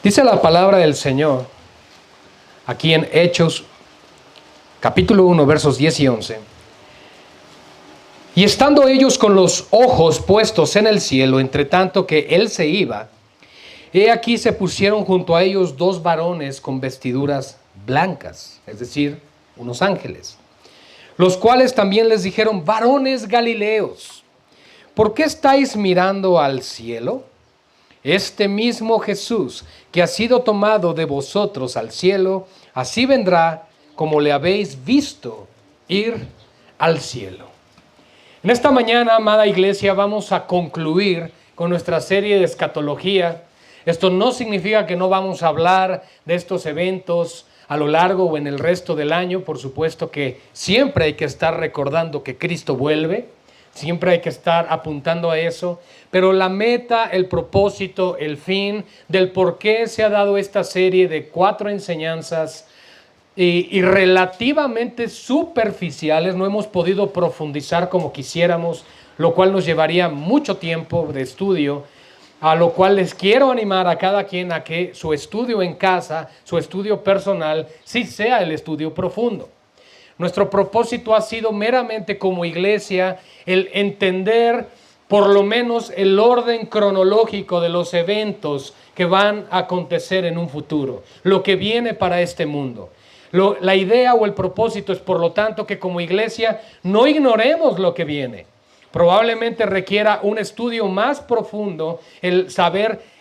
Dice la palabra del Señor, aquí en Hechos, capítulo 1, versos 10 y 11. Y estando ellos con los ojos puestos en el cielo, entre tanto que él se iba, he aquí se pusieron junto a ellos dos varones con vestiduras blancas, es decir, unos ángeles, los cuales también les dijeron: varones Galileos, ¿por qué estáis mirando al cielo? Este mismo Jesús que ha sido tomado de vosotros al cielo, así vendrá como le habéis visto ir al cielo. En esta mañana, amada iglesia, vamos a concluir con nuestra serie de escatología. Esto no significa que no vamos a hablar de estos eventos a lo largo o en el resto del año. Por supuesto que siempre hay que estar recordando que Cristo vuelve. Siempre hay que estar apuntando a eso, pero la meta, el propósito, el fin del por qué se ha dado esta serie de 4 enseñanzas y relativamente superficiales, no hemos podido profundizar como quisiéramos, lo cual nos llevaría mucho tiempo de estudio, a lo cual les quiero animar a cada quien a que su estudio en casa, su estudio personal, sí sea el estudio profundo. Nuestro propósito ha sido meramente como iglesia el entender por lo menos el orden cronológico de los eventos que van a acontecer en un futuro, lo que viene para este mundo. La idea o el propósito es, por lo tanto, que como iglesia no ignoremos lo que viene. Probablemente requiera un estudio más profundo el saber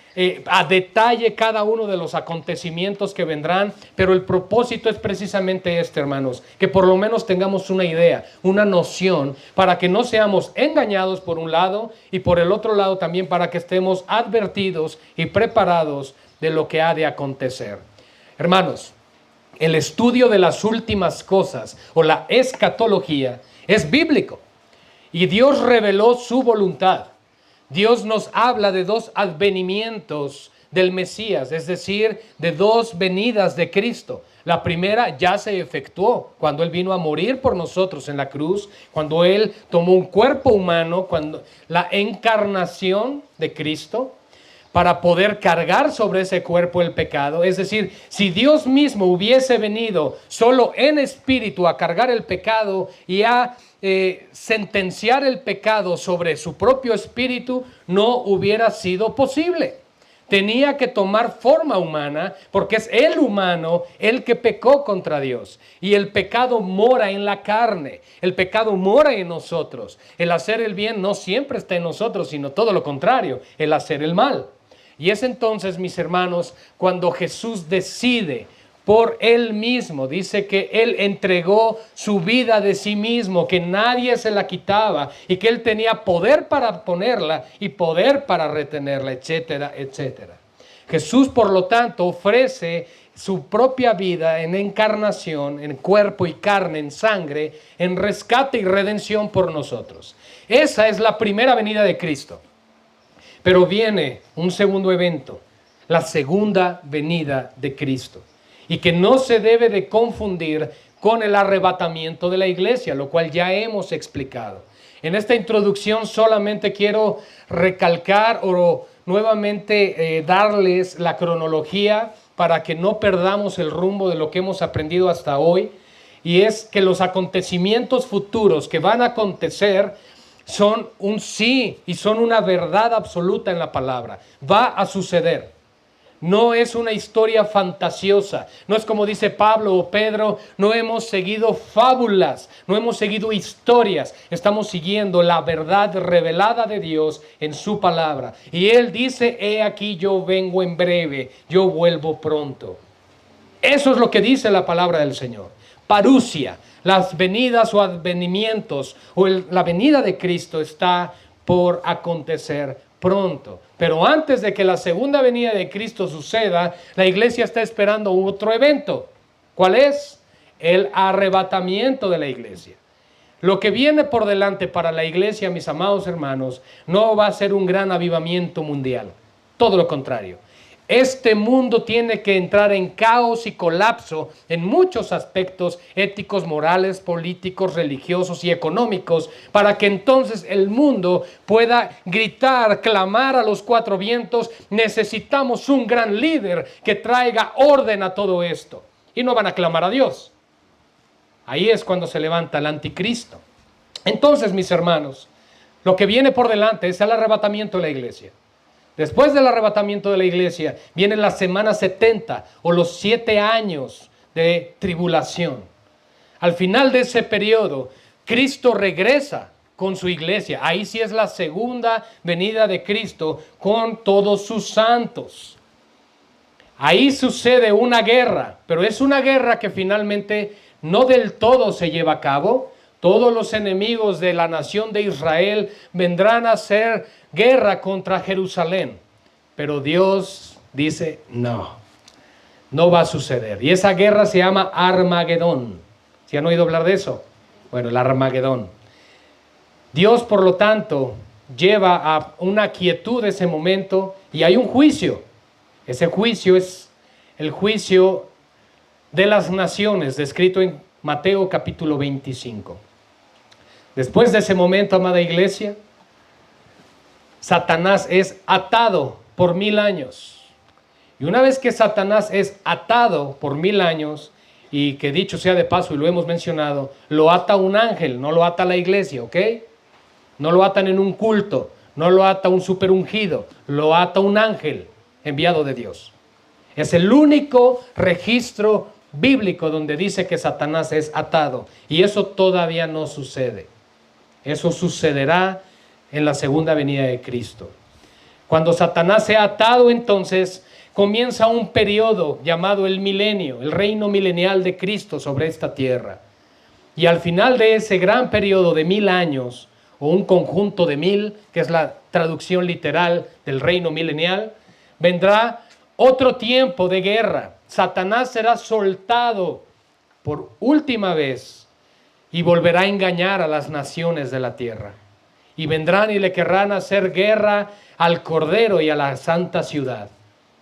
a detalle cada uno de los acontecimientos que vendrán, pero el propósito es precisamente este, hermanos, que por lo menos tengamos una idea, una noción, para que no seamos engañados por un lado y por el otro lado también para que estemos advertidos y preparados de lo que ha de acontecer. Hermanos, el estudio de las últimas cosas o la escatología es bíblico y Dios reveló su voluntad. Dios nos habla de 2 advenimientos del Mesías, es decir, de 2 venidas de Cristo. La primera ya se efectuó cuando Él vino a morir por nosotros en la cruz, cuando Él tomó un cuerpo humano, cuando la encarnación de Cristo, para poder cargar sobre ese cuerpo el pecado. Es decir, si Dios mismo hubiese venido solo en espíritu a cargar el pecado y a sentenciar el pecado sobre su propio espíritu, no hubiera sido posible. Tenía que tomar forma humana porque es el humano el que pecó contra Dios. Y el pecado mora en la carne, el pecado mora en nosotros. El hacer el bien no siempre está en nosotros, sino todo lo contrario, el hacer el mal. Y es entonces, mis hermanos, cuando Jesús decide por Él mismo, dice que Él entregó su vida de sí mismo, que nadie se la quitaba y que Él tenía poder para ponerla y poder para retenerla, etcétera, etcétera. Jesús, por lo tanto, ofrece su propia vida en encarnación, en cuerpo y carne, en sangre, en rescate y redención por nosotros. Esa es la primera venida de Cristo. Pero viene un segundo evento, la segunda venida de Cristo, y que no se debe de confundir con el arrebatamiento de la iglesia, lo cual ya hemos explicado. En esta introducción solamente quiero recalcar o nuevamente darles la cronología para que no perdamos el rumbo de lo que hemos aprendido hasta hoy, y es que los acontecimientos futuros que van a acontecer son un sí y son una verdad absoluta en la palabra. Va a suceder. No es una historia fantasiosa. No es como dice Pablo o Pedro, no hemos seguido fábulas, no hemos seguido historias. Estamos siguiendo la verdad revelada de Dios en su palabra. Y Él dice, he aquí yo vengo en breve, yo vuelvo pronto. Eso es lo que dice la palabra del Señor. Parusia, las venidas o advenimientos o la venida de Cristo está por acontecer pronto. Pero antes de que la segunda venida de Cristo suceda, la iglesia está esperando otro evento. ¿Cuál es? el arrebatamiento de la iglesia. Lo que viene por delante para la iglesia, mis amados hermanos, no va a ser un gran avivamiento mundial. Todo lo contrario. Este mundo tiene que entrar en caos y colapso en muchos aspectos éticos, morales, políticos, religiosos y económicos, para que entonces el mundo pueda gritar, clamar a los cuatro vientos: necesitamos un gran líder que traiga orden a todo esto. Y no van a clamar a Dios. Ahí es cuando se levanta el anticristo. Entonces, mis hermanos, lo que viene por delante es el arrebatamiento de la iglesia. Después del arrebatamiento de la iglesia viene la semana 70 o los 7 años de tribulación. Al final de ese periodo, Cristo regresa con su iglesia. Ahí sí es la segunda venida de Cristo con todos sus santos. Ahí sucede una guerra, pero es una guerra que finalmente no del todo se lleva a cabo. Todos los enemigos de la nación de Israel vendrán a hacer guerra contra Jerusalén. Pero Dios dice: no va a suceder. Y esa guerra se llama Armagedón. ¿Sí han oído hablar de eso? Bueno, el Armagedón. Dios, por lo tanto, lleva a una quietud ese momento y hay un juicio. Ese juicio es el juicio de las naciones, descrito en Mateo capítulo 25. Después de ese momento, amada iglesia, Satanás es atado por 1000 años. Y una vez que Satanás es atado por 1000 años, y que dicho sea de paso, y lo hemos mencionado, lo ata un ángel, no lo ata la iglesia, ¿ok? No lo atan en un culto, no lo ata un superungido, lo ata un ángel enviado de Dios. Es el único registro bíblico donde dice que Satanás es atado, y eso todavía no sucede. Eso sucederá en la segunda venida de Cristo. Cuando Satanás sea atado, entonces comienza un periodo llamado el milenio, el reino milenial de Cristo sobre esta tierra. Y al final de ese gran periodo de 1000 años, o un conjunto de 1000, que es la traducción literal del reino milenial, vendrá otro tiempo de guerra. Satanás será soltado por última vez y volverá a engañar a las naciones de la tierra. Y vendrán y le querrán hacer guerra al Cordero y a la santa ciudad.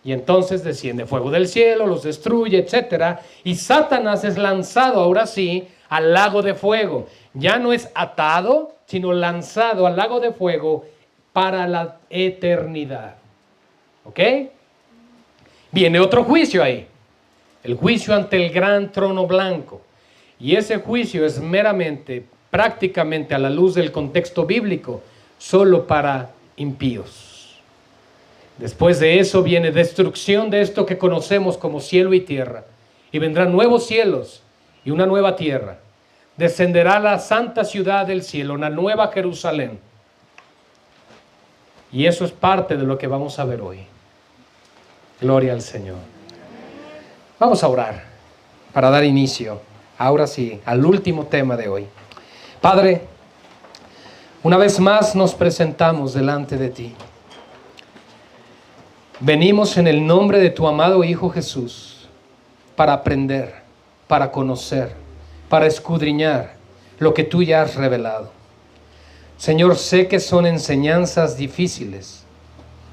Y entonces desciende fuego del cielo, los destruye, etc. Y Satanás es lanzado ahora sí al lago de fuego. Ya no es atado, sino lanzado al lago de fuego para la eternidad. ¿Ok? Viene otro juicio ahí. El juicio ante el gran trono blanco. Y ese juicio es meramente, prácticamente a la luz del contexto bíblico, solo para impíos. Después de eso viene destrucción de esto que conocemos como cielo y tierra. Y vendrán nuevos cielos y una nueva tierra. Descenderá la santa ciudad del cielo, una nueva Jerusalén. Y eso es parte de lo que vamos a ver hoy. Gloria al Señor. Vamos a orar para dar inicio, ahora sí, al último tema de hoy. Padre, una vez más nos presentamos delante de ti. Venimos en el nombre de tu amado Hijo Jesús para aprender, para conocer, para escudriñar lo que tú ya has revelado. Señor, sé que son enseñanzas difíciles,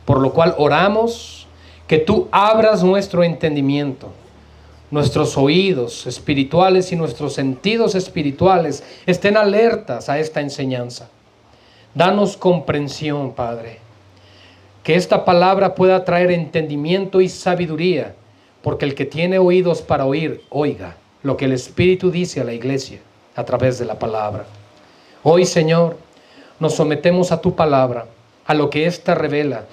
por lo cual oramos que tú abras nuestro entendimiento, nuestros oídos espirituales y nuestros sentidos espirituales estén alertas a esta enseñanza. Danos comprensión, Padre, que esta palabra pueda traer entendimiento y sabiduría, porque el que tiene oídos para oír, oiga lo que el Espíritu dice a la iglesia a través de la palabra. Hoy, Señor, nos sometemos a tu palabra, a lo que ésta revela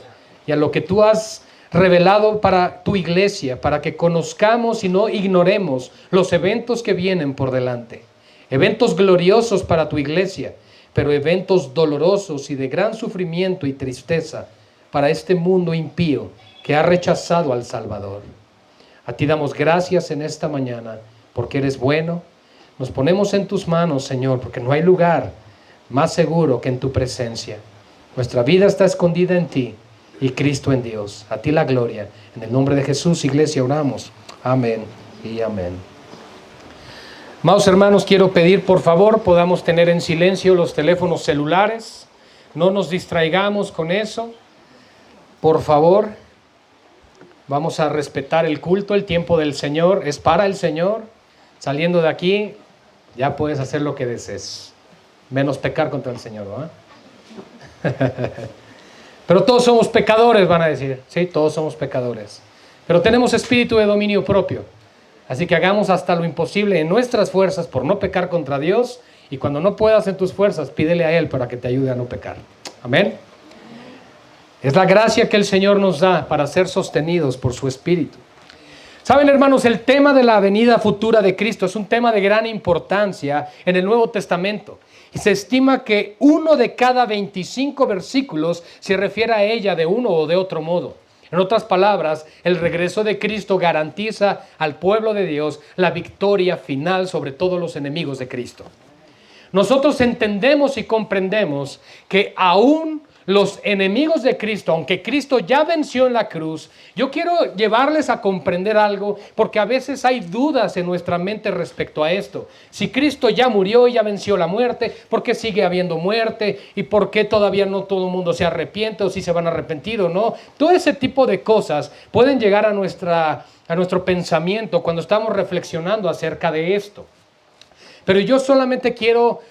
y a lo que tú has revelado para tu iglesia, para que conozcamos y no ignoremos los eventos que vienen por delante. Eventos gloriosos para tu iglesia, pero eventos dolorosos y de gran sufrimiento y tristeza para este mundo impío que ha rechazado al Salvador. A ti damos gracias en esta mañana, porque eres bueno. Nos ponemos en tus manos, Señor, porque no hay lugar más seguro que en tu presencia. Nuestra vida está escondida en ti y Cristo en Dios. A ti la gloria. En el nombre de Jesús, iglesia, oramos. Amén y amén. Amados hermanos, quiero pedir por favor podamos tener en silencio los teléfonos celulares. No nos distraigamos con eso. Por favor, vamos a respetar el culto, el tiempo del Señor es para el Señor. Saliendo de aquí, ya puedes hacer lo que desees, menos pecar contra el Señor, ¿no? Pero todos somos pecadores, van a decir. Sí, todos somos pecadores. Pero tenemos espíritu de dominio propio. Así que hagamos hasta lo imposible en nuestras fuerzas por no pecar contra Dios. Y cuando no puedas en tus fuerzas, pídele a Él para que te ayude a no pecar. Amén. Es la gracia que el Señor nos da para ser sostenidos por su Espíritu. Saben, hermanos, el tema de la venida futura de Cristo es un tema de gran importancia en el Nuevo Testamento. Y se estima que 1 de cada 25 versículos se refiere a ella de uno o de otro modo. En otras palabras, el regreso de Cristo garantiza al pueblo de Dios la victoria final sobre todos los enemigos de Cristo. Nosotros entendemos y comprendemos que aún los enemigos de Cristo, aunque Cristo ya venció en la cruz, yo quiero llevarles a comprender algo, porque a veces hay dudas en nuestra mente respecto a esto. Si Cristo ya murió y ya venció la muerte, ¿por qué sigue habiendo muerte? ¿Y por qué todavía no todo el mundo se arrepiente o si se van a arrepentir o no? Todo ese tipo de cosas pueden llegar a nuestro pensamiento cuando estamos reflexionando acerca de esto. Pero yo solamente quiero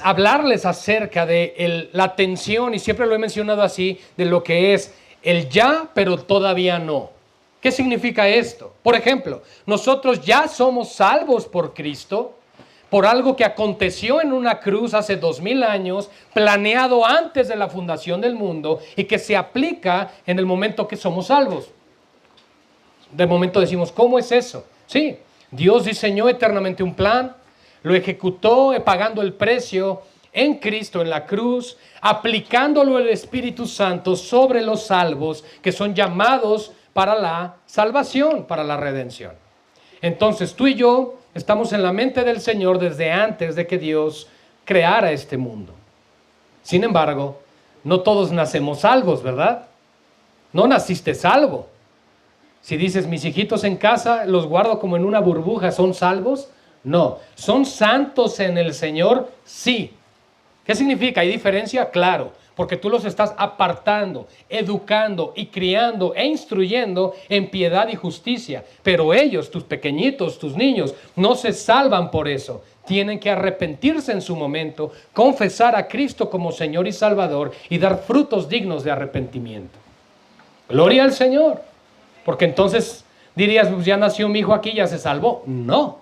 hablarles acerca de la tensión, y siempre lo he mencionado así, de lo que es el ya, pero todavía no. ¿Qué significa esto? Por ejemplo, nosotros ya somos salvos por Cristo, por algo que aconteció en una cruz hace 2000 años, planeado antes de la fundación del mundo y que se aplica en el momento que somos salvos. De momento decimos, ¿cómo es eso? Sí, Dios diseñó eternamente un plan, lo ejecutó pagando el precio en Cristo en la cruz, aplicándolo el Espíritu Santo sobre los salvos que son llamados para la salvación, para la redención. Entonces tú y yo estamos en la mente del Señor desde antes de que Dios creara este mundo. Sin embargo, no todos nacemos salvos, ¿verdad? No naciste salvo. Si dices, mis hijitos en casa los guardo como en una burbuja, ¿son salvos? No. ¿Son santos en el Señor? Sí. ¿Qué significa? ¿Hay diferencia? Claro, porque tú los estás apartando, educando y criando e instruyendo en piedad y justicia. Pero ellos, tus pequeñitos, tus niños, no se salvan por eso. Tienen que arrepentirse en su momento, confesar a Cristo como Señor y Salvador y dar frutos dignos de arrepentimiento. Gloria al Señor. Porque entonces dirías, pues ya nació mi hijo aquí, ya se salvó. No,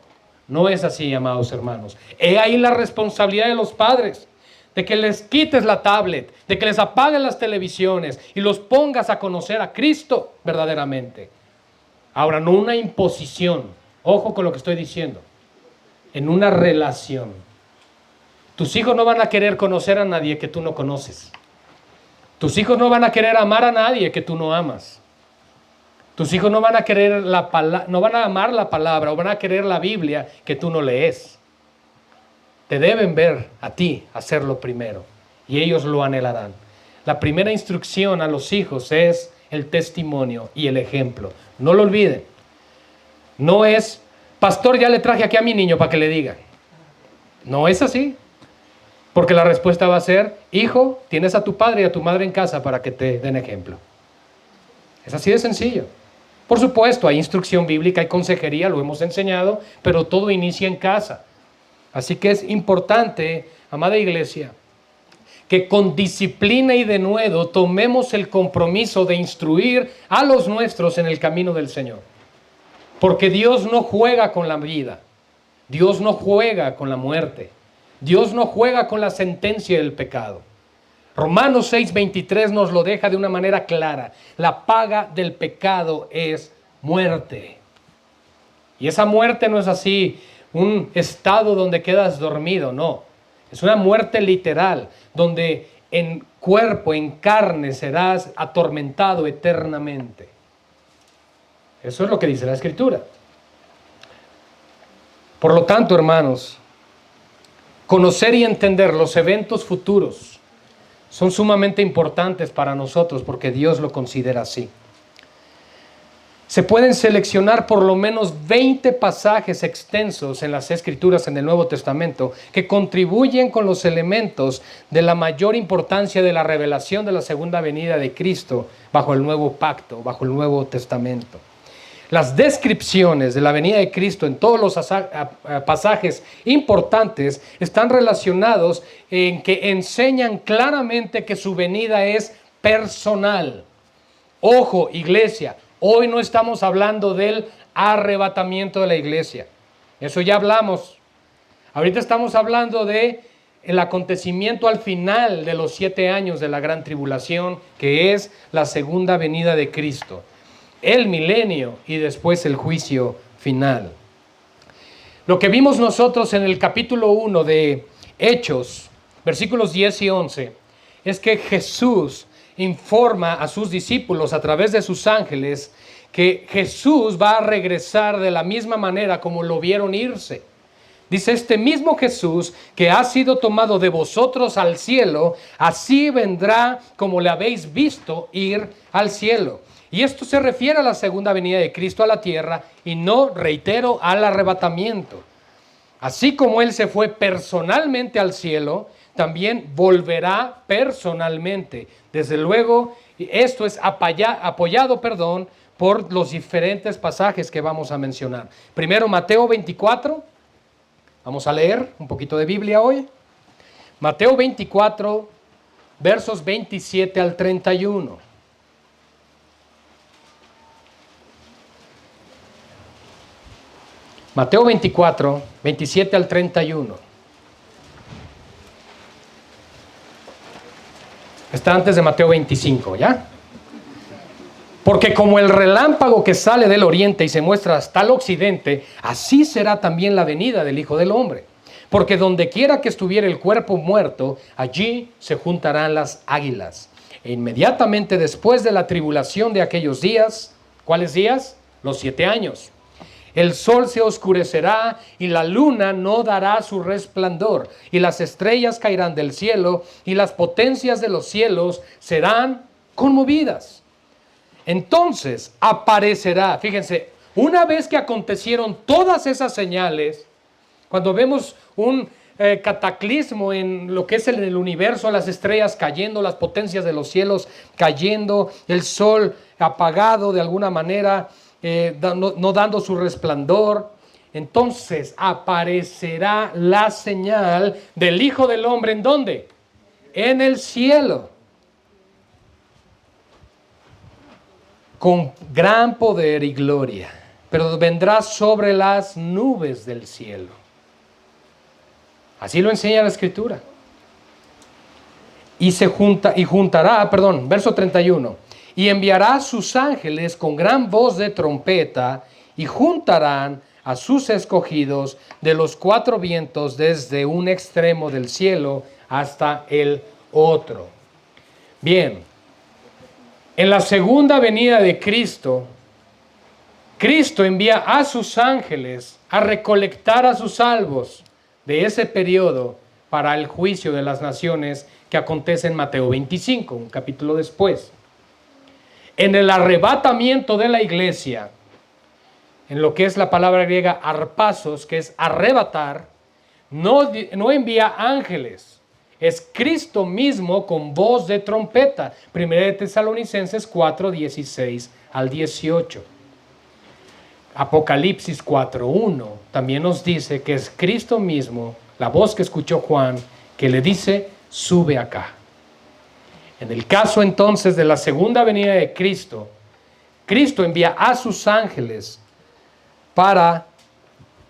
no es así, amados hermanos. He ahí la responsabilidad de los padres, de que les quites la tablet, de que les apaguen las televisiones y los pongas a conocer a Cristo verdaderamente. Ahora, no una imposición, ojo con lo que estoy diciendo, en una relación. Tus hijos no van a querer conocer a nadie que tú no conoces. Tus hijos no van a querer amar a nadie que tú no amas. Tus hijos no van a querer no van a amar la palabra o van a querer la Biblia que tú no lees. Te deben ver a ti hacerlo primero y ellos lo anhelarán. La primera instrucción a los hijos es el testimonio y el ejemplo. No lo olviden. No es, pastor, ya le traje aquí a mi niño para que le diga. No es así. Porque la respuesta va a ser, hijo, tienes a tu padre y a tu madre en casa para que te den ejemplo. Es así de sencillo. Por supuesto, hay instrucción bíblica, hay consejería, lo hemos enseñado, pero todo inicia en casa. Así que es importante, amada iglesia, que con disciplina y denuedo tomemos el compromiso de instruir a los nuestros en el camino del Señor. Porque Dios no juega con la vida, Dios no juega con la muerte, Dios no juega con la sentencia del pecado. Romanos 6:23 nos lo deja de una manera clara. La paga del pecado es muerte. Y esa muerte no es así, un estado donde quedas dormido, no. Es una muerte literal, donde en cuerpo, en carne, serás atormentado eternamente. Eso es lo que dice la Escritura. Por lo tanto, hermanos, conocer y entender los eventos futuros son sumamente importantes para nosotros porque Dios lo considera así. Se pueden seleccionar por lo menos 20 pasajes extensos en las Escrituras en el Nuevo Testamento que contribuyen con los elementos de la mayor importancia de la revelación de la segunda venida de Cristo bajo el nuevo pacto, bajo el Nuevo Testamento. Las descripciones de la venida de Cristo en todos los pasajes importantes están relacionados en que enseñan claramente que su venida es personal. Ojo, iglesia, hoy no estamos hablando del arrebatamiento de la iglesia. Eso ya hablamos. Ahorita estamos hablando de el acontecimiento al final de los 7 años de la gran tribulación, que es la segunda venida de Cristo, el milenio y después el juicio final. Lo que vimos nosotros en el capítulo 1 de Hechos, versículos 10 y 11, es que Jesús informa a sus discípulos a través de sus ángeles que Jesús va a regresar de la misma manera como lo vieron irse. Dice, este mismo Jesús que ha sido tomado de vosotros al cielo, así vendrá como le habéis visto ir al cielo. Y esto se refiere a la segunda venida de Cristo a la tierra y no, reitero, al arrebatamiento. Así como Él se fue personalmente al cielo, también volverá personalmente. Desde luego, esto es apoyado por los diferentes pasajes que vamos a mencionar. Primero, Mateo 24. Vamos a leer un poquito de Biblia hoy. Mateo 24, versos 27 al 31. Mateo 24, 27 al 31. Está antes de Mateo 25, ¿ya? Porque como el relámpago que sale del oriente y se muestra hasta el occidente, así será también la venida del Hijo del Hombre. Porque donde quiera que estuviera el cuerpo muerto, allí se juntarán las águilas. E inmediatamente después de la tribulación de aquellos días, ¿cuáles días? Los 7 años. El sol se oscurecerá y la luna no dará su resplandor, y las estrellas caerán del cielo, y las potencias de los cielos serán conmovidas. Entonces aparecerá, fíjense, una vez que acontecieron todas esas señales, cuando vemos un cataclismo en lo que es el universo, las estrellas cayendo, las potencias de los cielos cayendo, el sol apagado de alguna manera, no dando su resplandor, entonces aparecerá la señal del Hijo del Hombre. ¿En dónde? En el cielo, con gran poder y gloria, pero vendrá sobre las nubes del cielo. Así lo enseña la Escritura. Verso 31. Y enviará a sus ángeles con gran voz de trompeta y juntarán a sus escogidos de los 4 vientos desde un extremo del cielo hasta el otro. Bien, en la segunda venida de Cristo, Cristo envía a sus ángeles a recolectar a sus salvos de ese periodo para el juicio de las naciones que acontece en Mateo 25, un capítulo después. En el arrebatamiento de la iglesia, en lo que es la palabra griega arpasos, que es arrebatar, no envía ángeles, es Cristo mismo con voz de trompeta. 1 de Tesalonicenses 4, 16 al 18. Apocalipsis 4:1 también nos dice que es Cristo mismo, la voz que escuchó Juan, que le dice, sube acá. En el caso entonces de la segunda venida de Cristo, Cristo envía a sus ángeles para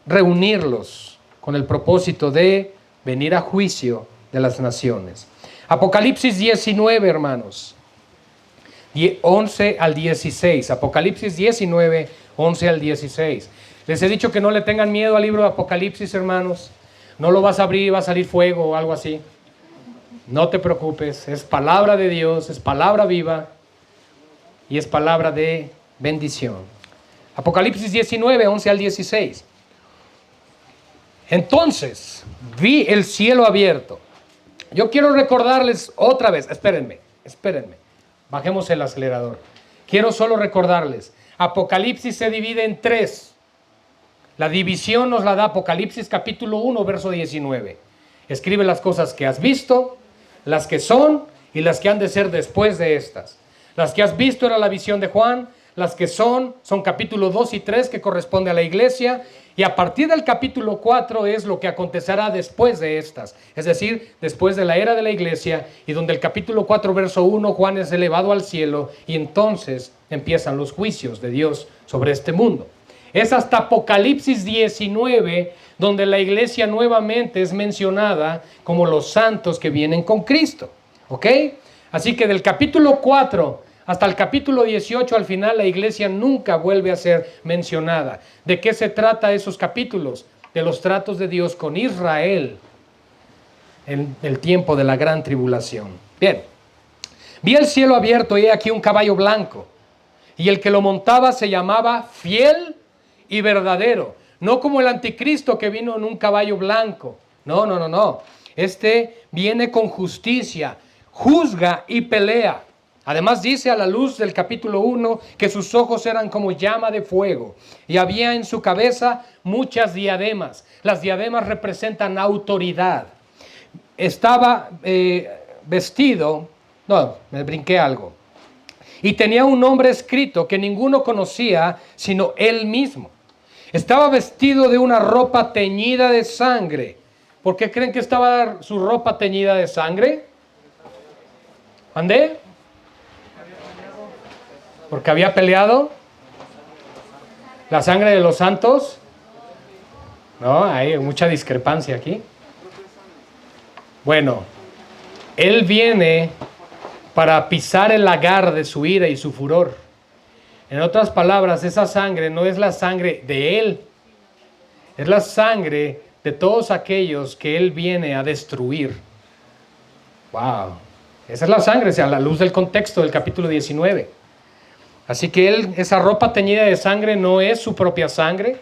reunirlos con el propósito de venir a juicio de las naciones. Apocalipsis 19, hermanos, 11 al 16. Apocalipsis 19, 11 al 16. Les he dicho que no le tengan miedo al libro de Apocalipsis, hermanos. No lo vas a abrir y va a salir fuego o algo así. No te preocupes, es palabra de Dios, es palabra viva y es palabra de bendición. Apocalipsis 19, 11 al 16. Entonces, vi el cielo abierto. Yo quiero recordarles otra vez, espérenme, bajemos el acelerador. Quiero solo recordarles, Apocalipsis se divide en tres. La división nos la da Apocalipsis capítulo 1, verso 19. Escribe las cosas que has visto, las que son y las que han de ser después de estas. Las que has visto era la visión de Juan, las que son capítulo 2 y 3 que corresponde a la iglesia, y a partir del capítulo 4 es lo que acontecerá después de estas, es decir, después de la era de la iglesia, y donde el capítulo 4 verso 1 Juan es elevado al cielo y entonces empiezan los juicios de Dios sobre este mundo. Es hasta Apocalipsis 19 donde la iglesia nuevamente es mencionada como los santos que vienen con Cristo. ¿Ok? Así que del capítulo 4 hasta el capítulo 18 al final la iglesia nunca vuelve a ser mencionada. ¿De qué se trata esos capítulos? De los tratos de Dios con Israel en el tiempo de la gran tribulación. Bien, vi el cielo abierto y he aquí un caballo blanco, y el que lo montaba se llamaba Fiel y Verdadero. No como el anticristo que vino en un caballo blanco. No. Este viene con justicia, juzga y pelea. Además dice a la luz del capítulo 1 que sus ojos eran como llama de fuego y había en su cabeza muchas diademas. Las diademas representan autoridad. Estaba vestido, me brinqué algo, y tenía un nombre escrito que ninguno conocía sino él mismo. Estaba vestido de una ropa teñida de sangre. ¿Por qué creen que estaba su ropa teñida de sangre? ¿Andé? Porque había peleado. ¿La sangre de los santos? No, hay mucha discrepancia aquí. Bueno, él viene para pisar el lagar de su ira y su furor. En otras palabras, esa sangre no es la sangre de él, es la sangre de todos aquellos que él viene a destruir. Wow, esa es la sangre, a la luz del contexto del capítulo 19. Así que esa ropa teñida de sangre no es su propia sangre.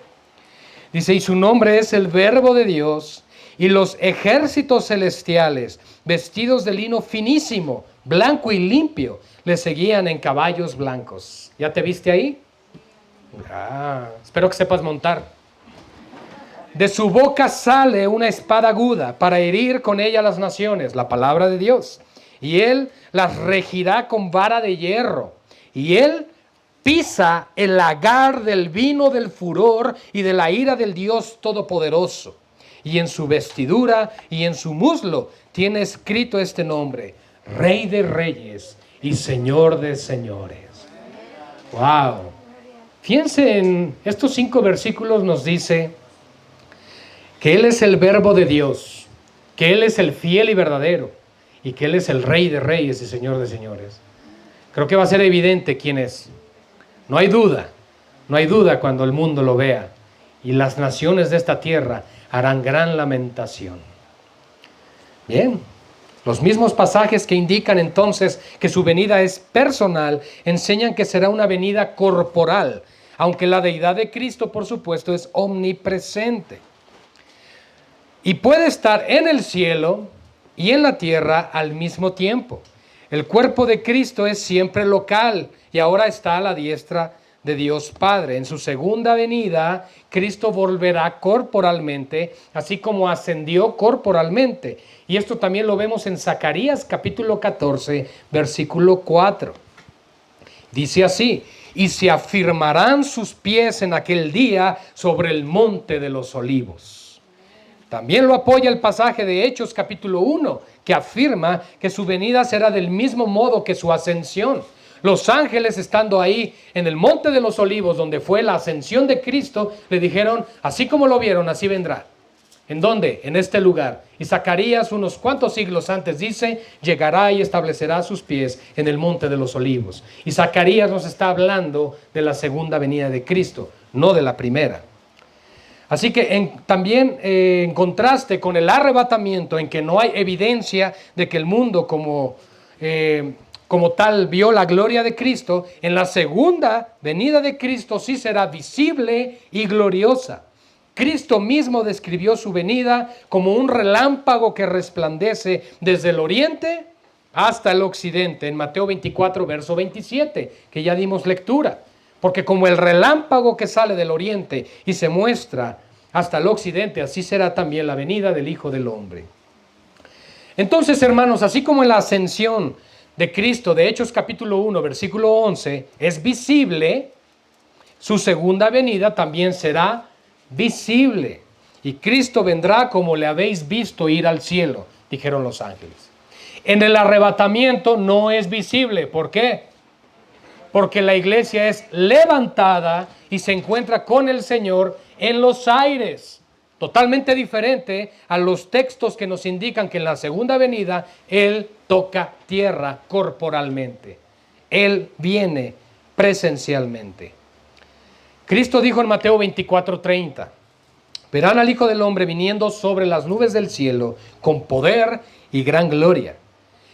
Dice, y su nombre es el Verbo de Dios, y los ejércitos celestiales, vestidos de lino finísimo, blanco y limpio, le seguían en caballos blancos. ¿Ya te viste ahí? Espero que sepas montar. De su boca sale una espada aguda para herir con ella las naciones, la palabra de Dios. Y él las regirá con vara de hierro. Y él pisa el lagar del vino del furor y de la ira del Dios Todopoderoso. Y en su vestidura y en su muslo tiene escrito este nombre: Rey de Reyes y Señor de Señores. Wow. Fíjense en estos 5 versículos, nos dice que Él es el Verbo de Dios, que Él es el fiel y verdadero, y que Él es el Rey de Reyes y Señor de Señores. Creo que va a ser evidente quién es. No hay duda cuando el mundo lo vea, y las naciones de esta tierra harán gran lamentación. Bien, los mismos pasajes que indican entonces que su venida es personal, enseñan que será una venida corporal, aunque la deidad de Cristo, por supuesto, es omnipresente. Y puede estar en el cielo y en la tierra al mismo tiempo. El cuerpo de Cristo es siempre local y ahora está a la diestra de Dios Padre. En su segunda venida, Cristo volverá corporalmente, así como ascendió corporalmente. Y esto también lo vemos en Zacarías capítulo 14, versículo 4. Dice así: y se afirmarán sus pies en aquel día sobre el monte de los olivos. También lo apoya el pasaje de Hechos capítulo 1, que afirma que su venida será del mismo modo que su ascensión. Los ángeles, estando ahí en el monte de los olivos, donde fue la ascensión de Cristo, le dijeron, así como lo vieron, así vendrá. ¿En dónde? En este lugar. Y Zacarías, unos cuantos siglos antes, dice, llegará y establecerá sus pies en el monte de los olivos. Y Zacarías nos está hablando de la segunda venida de Cristo, no de la primera. Así que también en contraste con el arrebatamiento, en que no hay evidencia de que el mundo como tal vio la gloria de Cristo, en la segunda venida de Cristo sí será visible y gloriosa. Cristo mismo describió su venida como un relámpago que resplandece desde el oriente hasta el occidente, en Mateo 24, verso 27, que ya dimos lectura. Porque como el relámpago que sale del oriente y se muestra hasta el occidente, así será también la venida del Hijo del Hombre. Entonces, hermanos, así como en la ascensión de Cristo, de Hechos capítulo 1, versículo 11, es visible, su segunda venida también será visible. Y Cristo vendrá como le habéis visto ir al cielo, dijeron los ángeles. En el arrebatamiento no es visible. ¿Por qué? Porque la iglesia es levantada y se encuentra con el Señor en los aires. Totalmente diferente a los textos que nos indican que en la segunda venida Él toca tierra corporalmente. Él viene presencialmente. Cristo dijo en Mateo 24:30, verán al Hijo del Hombre viniendo sobre las nubes del cielo con poder y gran gloria.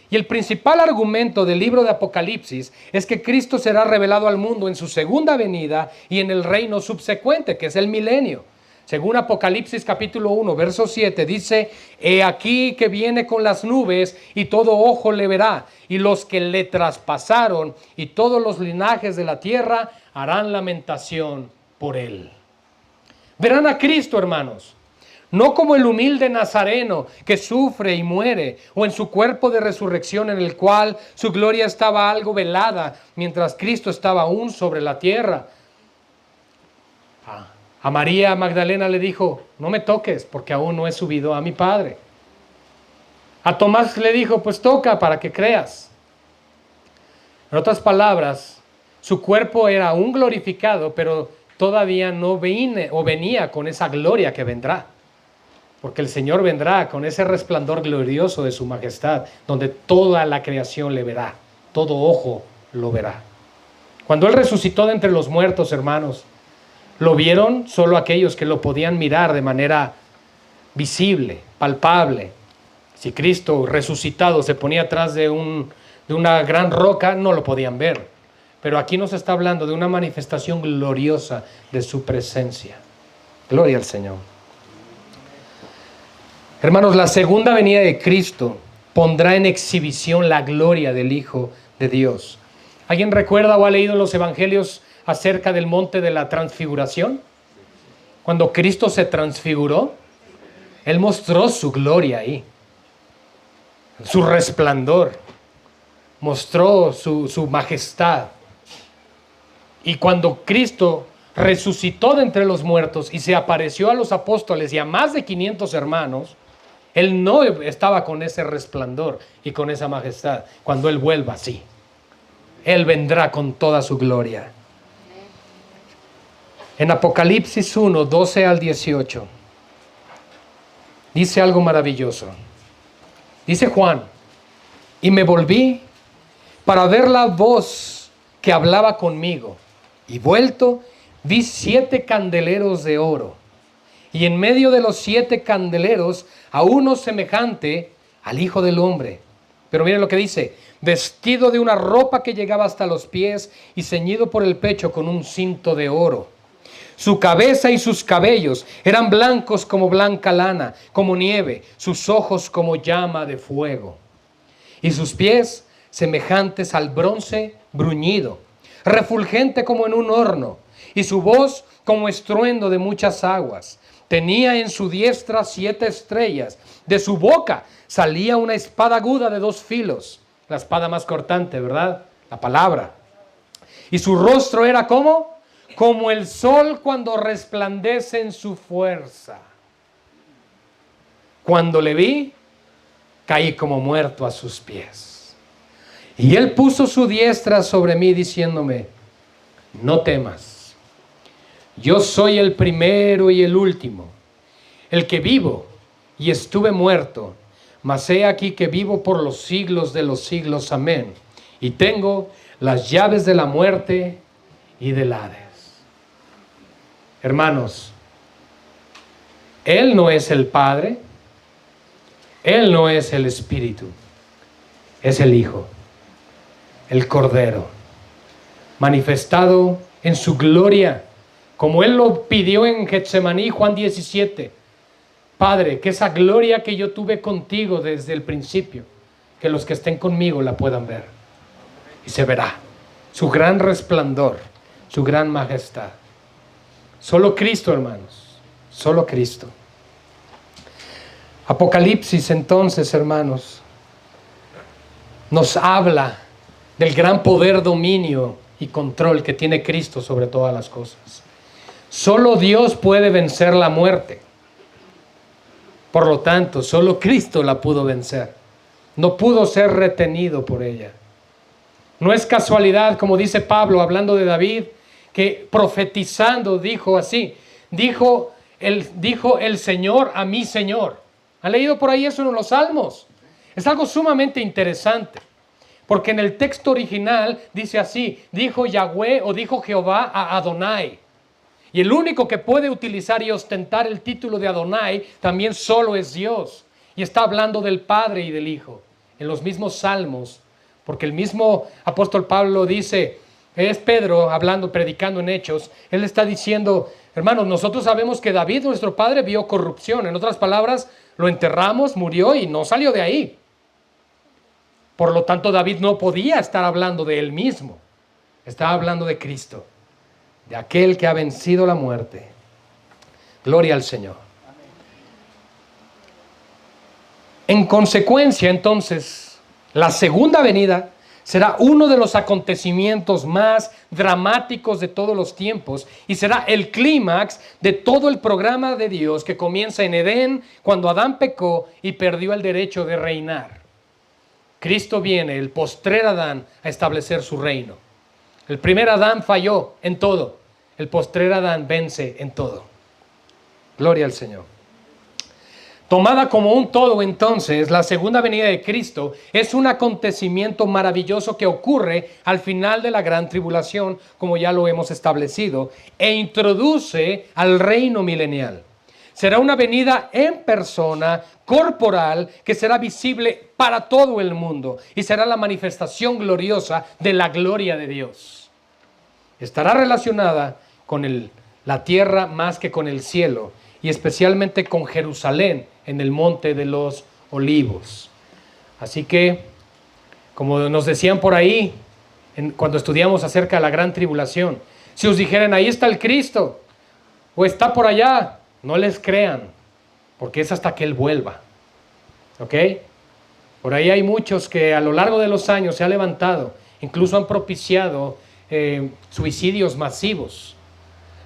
Y el principal argumento del libro de Apocalipsis es que Cristo será revelado al mundo en su segunda venida y en el reino subsecuente, que es el milenio. Según Apocalipsis capítulo 1, verso 7, dice, he aquí que viene con las nubes y todo ojo le verá, y los que le traspasaron y todos los linajes de la tierra harán lamentación por él. Verán a Cristo, hermanos, no como el humilde nazareno que sufre y muere, o en su cuerpo de resurrección en el cual su gloria estaba algo velada, mientras Cristo estaba aún sobre la tierra. A María Magdalena le dijo, no me toques porque aún no he subido a mi Padre. A Tomás le dijo, pues toca para que creas. En otras palabras, su cuerpo era aún glorificado, pero todavía no venía con esa gloria que vendrá. Porque el Señor vendrá con ese resplandor glorioso de su majestad, donde toda la creación le verá, todo ojo lo verá. Cuando Él resucitó de entre los muertos, hermanos, lo vieron solo aquellos que lo podían mirar de manera visible, palpable. Si Cristo resucitado se ponía atrás de una gran roca, no lo podían ver. Pero aquí nos está hablando de una manifestación gloriosa de su presencia. Gloria al Señor. Hermanos, la segunda venida de Cristo pondrá en exhibición la gloria del Hijo de Dios. ¿Alguien recuerda o ha leído en los evangelios acerca del monte de la transfiguración? Cuando Cristo se transfiguró, Él mostró su gloria ahí, su resplandor, mostró su majestad. Y cuando Cristo resucitó de entre los muertos y se apareció a los apóstoles y a más de 500 hermanos, Él no estaba con ese resplandor y con esa majestad. Cuando Él vuelva, sí, Él vendrá con toda su gloria. En Apocalipsis 1, 12 al 18, dice algo maravilloso. Dice Juan, y me volví para ver la voz que hablaba conmigo, y vuelto vi 7 candeleros de oro, y en medio de los 7 candeleros a uno semejante al Hijo del Hombre. Pero miren lo que dice, vestido de una ropa que llegaba hasta los pies y ceñido por el pecho con un cinto de oro. Su cabeza y sus cabellos eran blancos como blanca lana, como nieve, sus ojos como llama de fuego, y sus pies semejantes al bronce bruñido, refulgente como en un horno, y su voz como estruendo de muchas aguas. Tenía en su diestra 7 estrellas, de su boca salía una espada aguda de 2 filos, la espada más cortante, ¿verdad? La palabra. Y su rostro era como el sol cuando resplandece en su fuerza. Cuando le vi, caí como muerto a sus pies. Y Él puso su diestra sobre mí diciéndome, no temas, yo soy el primero y el último, el que vivo y estuve muerto, mas he aquí que vivo por los siglos de los siglos. Amén. Y tengo las llaves de la muerte y del Hades. Hermanos, Él no es el Padre, Él no es el Espíritu, es el Hijo, el Cordero, manifestado en su gloria, como Él lo pidió en Getsemaní, Juan 17. Padre, que esa gloria que yo tuve contigo desde el principio, que los que estén conmigo la puedan ver. Y se verá su gran resplandor, su gran majestad. Solo Cristo, hermanos, solo Cristo. Apocalipsis, entonces, hermanos, nos habla del gran poder, dominio y control que tiene Cristo sobre todas las cosas. Solo Dios puede vencer la muerte. Por lo tanto, solo Cristo la pudo vencer. No pudo ser retenido por ella. No es casualidad, como dice Pablo, hablando de David, que profetizando dijo así, dijo el Señor a mi Señor. ¿Han leído por ahí eso en los Salmos? Es algo sumamente interesante, porque en el texto original dice así, dijo Yahweh o dijo Jehová a Adonai. Y el único que puede utilizar y ostentar el título de Adonai también solo es Dios. Y está hablando del Padre y del Hijo en los mismos salmos, porque el mismo apóstol Pablo dice, es Pedro hablando, predicando en Hechos, él está diciendo, hermanos, nosotros sabemos que David, nuestro padre, vio corrupción. En otras palabras, lo enterramos, murió y no salió de ahí. Por lo tanto, David no podía estar hablando de él mismo. Estaba hablando de Cristo, de aquel que ha vencido la muerte. Gloria al Señor. En consecuencia, entonces, la segunda venida será uno de los acontecimientos más dramáticos de todos los tiempos y será el clímax de todo el programa de Dios que comienza en Edén cuando Adán pecó y perdió el derecho de reinar. Cristo viene, el postrer Adán, a establecer su reino. El primer Adán falló en todo, el postrer Adán vence en todo. Gloria al Señor. Tomada como un todo, entonces, la segunda venida de Cristo es un acontecimiento maravilloso que ocurre al final de la gran tribulación, como ya lo hemos establecido, e introduce al reino milenial. Será una venida en persona, corporal, que será visible para todo el mundo y será la manifestación gloriosa de la gloria de Dios. Estará relacionada con la tierra más que con el cielo, y especialmente con Jerusalén en el monte de los olivos. Así que, como nos decían por ahí, cuando estudiamos acerca de la gran tribulación, si os dijeran, ahí está el Cristo, o está por allá, no les crean, porque es hasta que Él vuelva. ¿Ok? Por ahí hay muchos que a lo largo de los años se han levantado, incluso han propiciado suicidios masivos,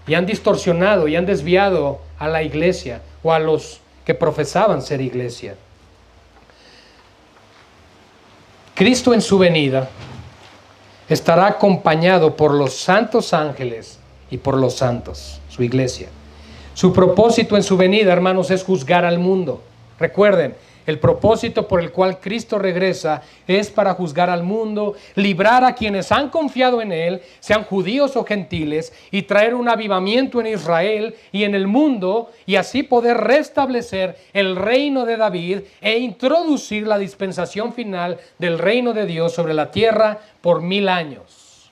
y han distorsionado y han desviado a la iglesia o a los que profesaban ser iglesia. Cristo en su venida estará acompañado por los santos ángeles y por los santos, su iglesia. Su propósito en su venida, hermanos, es juzgar al mundo. Recuerden, el propósito por el cual Cristo regresa es para juzgar al mundo, librar a quienes han confiado en Él, sean judíos o gentiles, y traer un avivamiento en Israel y en el mundo, y así poder restablecer el reino de David e introducir la dispensación final del reino de Dios sobre la tierra por 1000 años.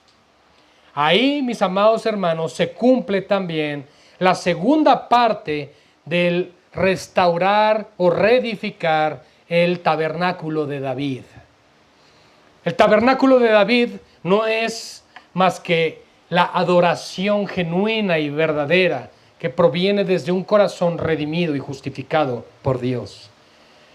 Ahí, mis amados hermanos, se cumple también la segunda parte del restaurar o reedificar el tabernáculo de David. El tabernáculo de David no es más que la adoración genuina y verdadera que proviene desde un corazón redimido y justificado por Dios.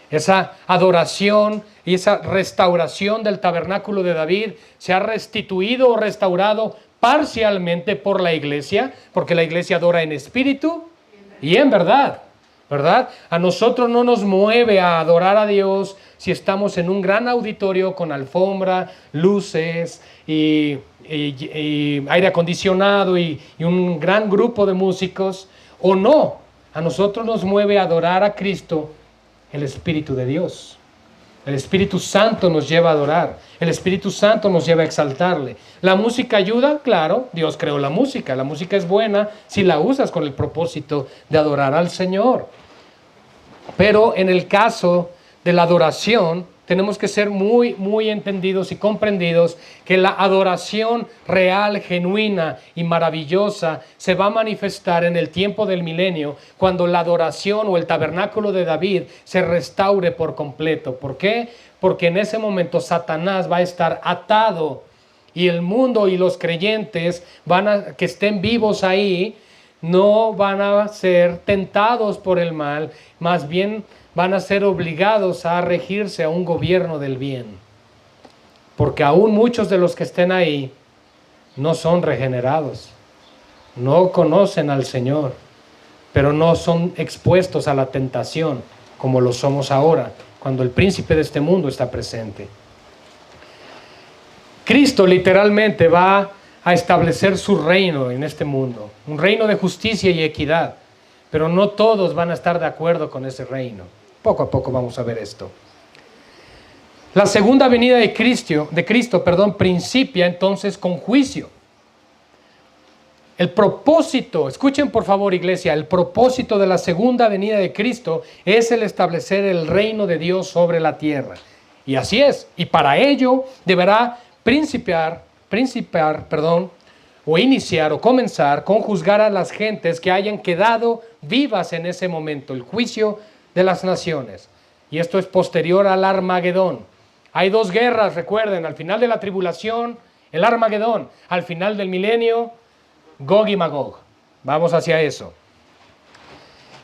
Esa adoración y esa restauración del tabernáculo de David se ha restituido o restaurado parcialmente por la iglesia, porque la iglesia adora en espíritu y en verdad. ¿Verdad? A nosotros no nos mueve a adorar a Dios si estamos en un gran auditorio con alfombra, luces y aire acondicionado y un gran grupo de músicos, o no. A nosotros nos mueve a adorar a Cristo, el Espíritu de Dios. El Espíritu Santo nos lleva a adorar. El Espíritu Santo nos lleva a exaltarle. ¿La música ayuda? Claro, Dios creó la música. La música es buena si la usas con el propósito de adorar al Señor. Pero en el caso de la adoración, tenemos que ser muy, muy entendidos y comprendidos que la adoración real, genuina y maravillosa se va a manifestar en el tiempo del milenio, cuando la adoración o el tabernáculo de David se restaure por completo. ¿Por qué? Porque en ese momento Satanás va a estar atado Y el mundo y los creyentes que estén vivos ahí no van a ser tentados por el mal, más bien van a ser obligados a regirse a un gobierno del bien. Porque aún muchos de los que estén ahí no son regenerados, no conocen al Señor, pero no son expuestos a la tentación como lo somos ahora, cuando el príncipe de este mundo está presente. Cristo literalmente va a establecer su reino en este mundo, un reino de justicia y equidad, pero no todos van a estar de acuerdo con ese reino. Poco a poco vamos a ver esto. La segunda venida de Cristo, principia entonces con juicio. El propósito, escuchen por favor iglesia, el propósito de la segunda venida de Cristo es el establecer el reino de Dios sobre la tierra. Y así es, y para ello deberá iniciar o comenzar con juzgar a las gentes que hayan quedado vivas en ese momento, el juicio de las naciones. Y esto es posterior al Armagedón. Hay dos guerras, recuerden, al final de la tribulación, el Armagedón, al final del milenio, Gog y Magog. Vamos hacia eso.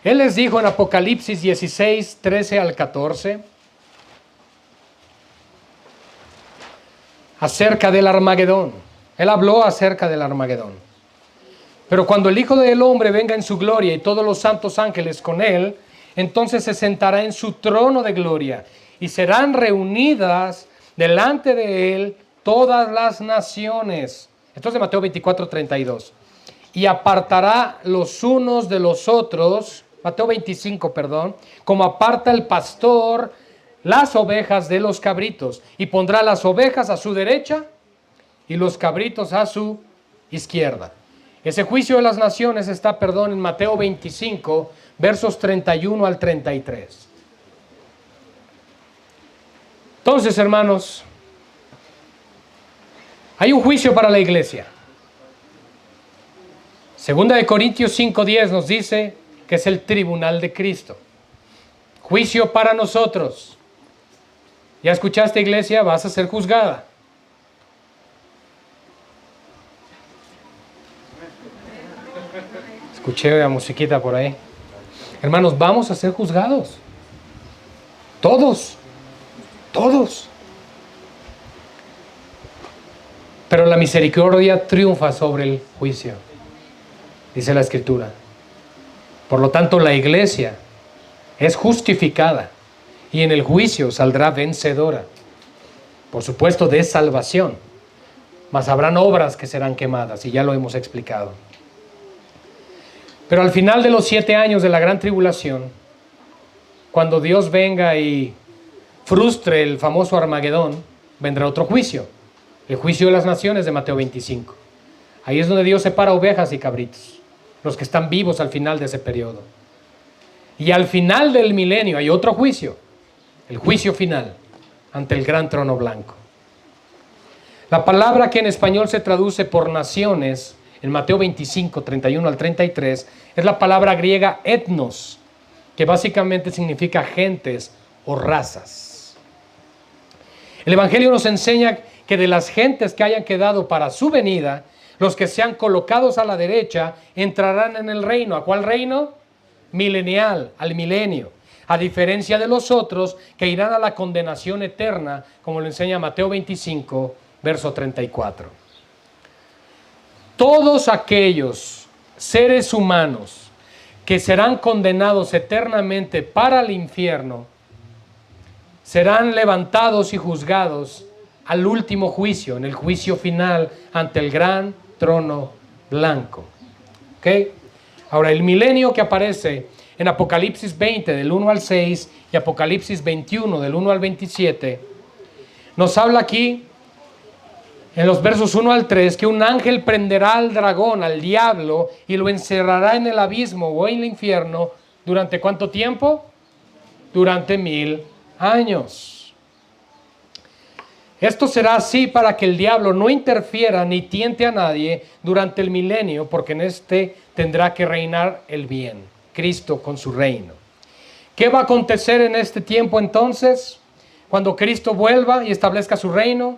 Él les dijo en Apocalipsis 16, 13 al 14, acerca del Armagedón. Él habló acerca del Armagedón. Pero cuando el Hijo del Hombre venga en su gloria y todos los santos ángeles con él, entonces se sentará en su trono de gloria y serán reunidas delante de él todas las naciones. Esto es de Mateo 24, 32. Y apartará los unos de los otros, Mateo 25, como aparta el pastor las ovejas de los cabritos, y pondrá las ovejas a su derecha y los cabritos a su izquierda. Ese juicio de las naciones está, en Mateo 25, versos 31 al 33. Entonces, hermanos, hay un juicio para la iglesia. Segunda de Corintios 5:10 nos dice que es el tribunal de Cristo. Juicio para nosotros. ¿Ya escuchaste, iglesia? Vas a ser juzgada. Escuché la musiquita por ahí. Hermanos, vamos a ser juzgados. Todos. Todos. Pero la misericordia triunfa sobre el juicio, dice la Escritura. Por lo tanto, la iglesia es justificada y en el juicio saldrá vencedora. Por supuesto, de salvación. Mas habrán obras que serán quemadas, y ya lo hemos explicado. Pero al final de los 7 años de la gran tribulación, cuando Dios venga y frustre el famoso Armagedón, vendrá otro juicio. El juicio de las naciones de Mateo 25. Ahí es donde Dios separa ovejas y cabritos, los que están vivos al final de ese periodo. Y al final del milenio hay otro juicio, el juicio final ante el gran trono blanco. La palabra que en español se traduce por naciones, en Mateo 25, 31 al 33, es la palabra griega etnos, que básicamente significa gentes o razas. El Evangelio nos enseña que de las gentes que hayan quedado para su venida, los que sean colocados a la derecha entrarán en el reino. ¿A cuál reino? Milenial, al milenio. A diferencia de los otros que irán a la condenación eterna, como lo enseña Mateo 25, verso 34. Todos aquellos seres humanos que serán condenados eternamente para el infierno serán levantados y juzgados al último juicio, en el juicio final ante el gran trono blanco. ¿Ok? Ahora, el milenio que aparece en Apocalipsis 20 del 1 al 6 y Apocalipsis 21 del 1 al 27, nos habla aquí en los versos 1 al 3 que un ángel prenderá al dragón, al diablo, y lo encerrará en el abismo o en el infierno. ¿Durante cuánto tiempo? Durante 1000 años. Esto será así para que el diablo no interfiera ni tiente a nadie durante el milenio, porque en este tendrá que reinar el bien, Cristo con su reino. ¿Qué va a acontecer en este tiempo entonces? Cuando Cristo vuelva y establezca su reino,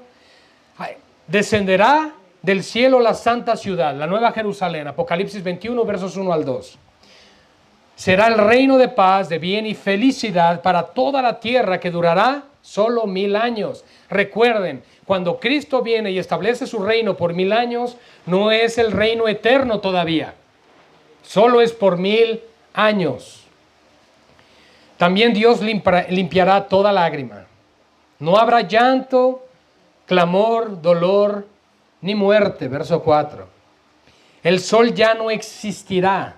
descenderá del cielo la santa ciudad, la nueva Jerusalén, Apocalipsis 21, versos 1 al 2. Será el reino de paz, de bien y felicidad para toda la tierra que durará solo 1000 años. Recuerden, cuando Cristo viene y establece su reino por 1000 años, no es el reino eterno todavía. Solo es por 1000 años. También Dios limpiará toda lágrima. No habrá llanto, clamor, dolor, ni muerte. Verso 4. El sol ya no existirá.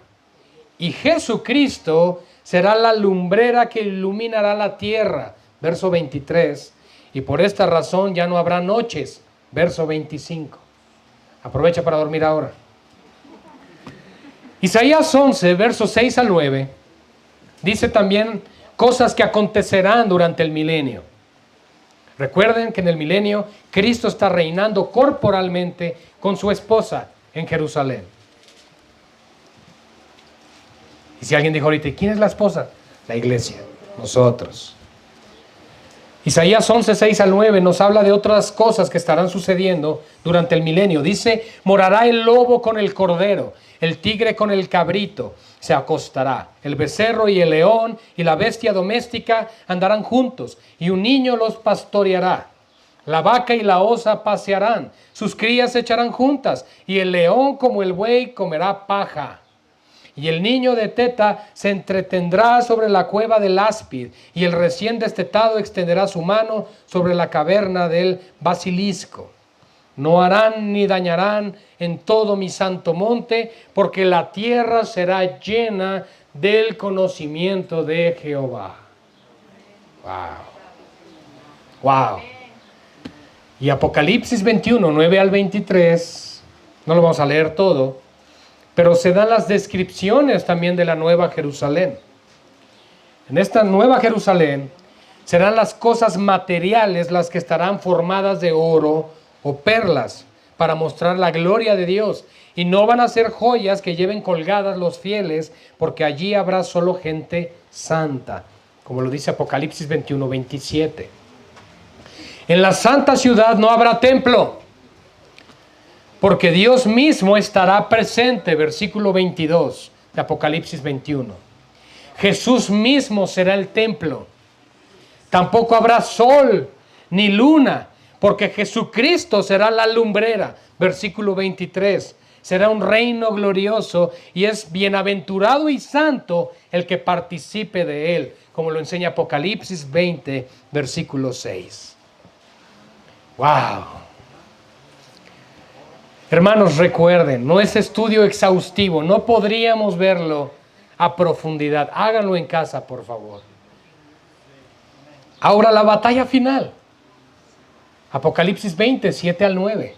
Y Jesucristo será la lumbrera que iluminará la tierra. Verso 23. Y por esta razón ya no habrá noches. Verso 25. Aprovecha para dormir ahora. Isaías 11, versos 6 al 9, dice también cosas que acontecerán durante el milenio. Recuerden que en el milenio Cristo está reinando corporalmente con su esposa en Jerusalén. Y si alguien dijo ahorita, ¿quién es la esposa? La iglesia, nosotros. Isaías 11, 6 al 9 nos habla de otras cosas que estarán sucediendo durante el milenio. Dice, morará el lobo con el cordero, el tigre con el cabrito se acostará. El becerro y el león y la bestia doméstica andarán juntos, y un niño los pastoreará. La vaca y la osa pasearán, sus crías se echarán juntas, y el león como el buey comerá paja. Y el niño de teta se entretendrá sobre la cueva del áspid, y el recién destetado extenderá su mano sobre la caverna del basilisco. No harán ni dañarán en todo mi santo monte, porque la tierra será llena del conocimiento de Jehová. Wow. Wow. Y Apocalipsis 21, 9 al 23, no lo vamos a leer todo, pero se dan las descripciones también de la nueva Jerusalén. En esta nueva Jerusalén serán las cosas materiales las que estarán formadas de oro o perlas para mostrar la gloria de Dios. Y no van a ser joyas que lleven colgadas los fieles, porque allí habrá solo gente santa, como lo dice Apocalipsis 21, 27. En la santa ciudad no habrá templo, porque Dios mismo estará presente, versículo 22 de Apocalipsis 21. Jesús mismo será el templo. Tampoco habrá sol ni luna, porque Jesucristo será la lumbrera, versículo 23. Será un reino glorioso y es bienaventurado y santo el que participe de él, como lo enseña Apocalipsis 20, versículo 6. ¡Wow! Hermanos, recuerden, no es estudio exhaustivo, no podríamos verlo a profundidad. Háganlo en casa, por favor. Ahora la batalla final. Apocalipsis 20, 7 al 9.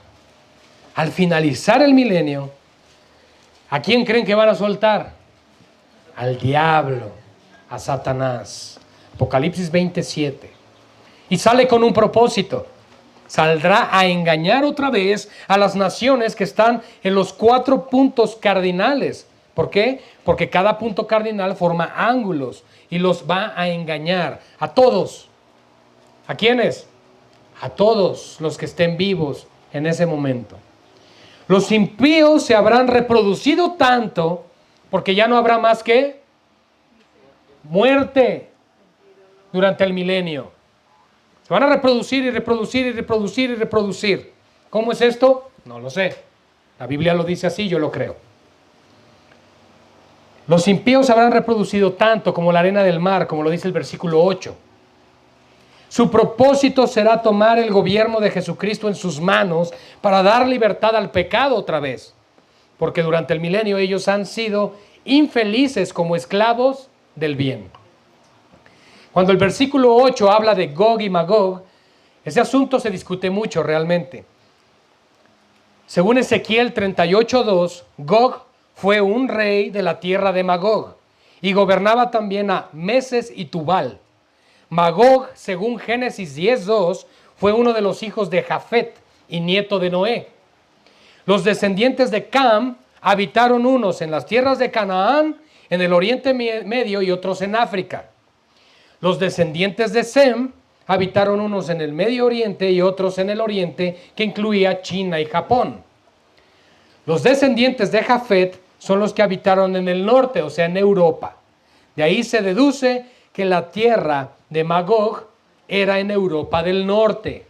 Al finalizar el milenio, ¿a quién creen que van a soltar? Al diablo, a Satanás. Apocalipsis 27. Y sale con un propósito. Saldrá a engañar otra vez a las naciones que están en los 4 puntos cardinales. ¿Por qué? Porque cada punto cardinal forma ángulos y los va a engañar a todos. ¿A quiénes? A todos los que estén vivos en ese momento. Los impíos se habrán reproducido tanto porque ya no habrá más que muerte durante el milenio. Se van a reproducir y reproducir y reproducir y reproducir. ¿Cómo es esto? No lo sé. La Biblia lo dice así, yo lo creo. Los impíos se habrán reproducido tanto como la arena del mar, como lo dice el versículo 8. Su propósito será tomar el gobierno de Jesucristo en sus manos para dar libertad al pecado otra vez. Porque durante el milenio ellos han sido infelices como esclavos del bien. Cuando el versículo 8 habla de Gog y Magog, ese asunto se discute mucho realmente. Según Ezequiel 38:2, Gog fue un rey de la tierra de Magog y gobernaba también a Meses y Tubal. Magog, según Génesis 10:2, fue uno de los hijos de Jafet y nieto de Noé. Los descendientes de Cam habitaron unos en las tierras de Canaán, en el Oriente Medio, y otros en África. Los descendientes de Sem habitaron unos en el Medio Oriente y otros en el Oriente, que incluía China y Japón. Los descendientes de Jafet son los que habitaron en el norte, o sea, en Europa. De ahí se deduce que la tierra de Magog era en Europa del norte.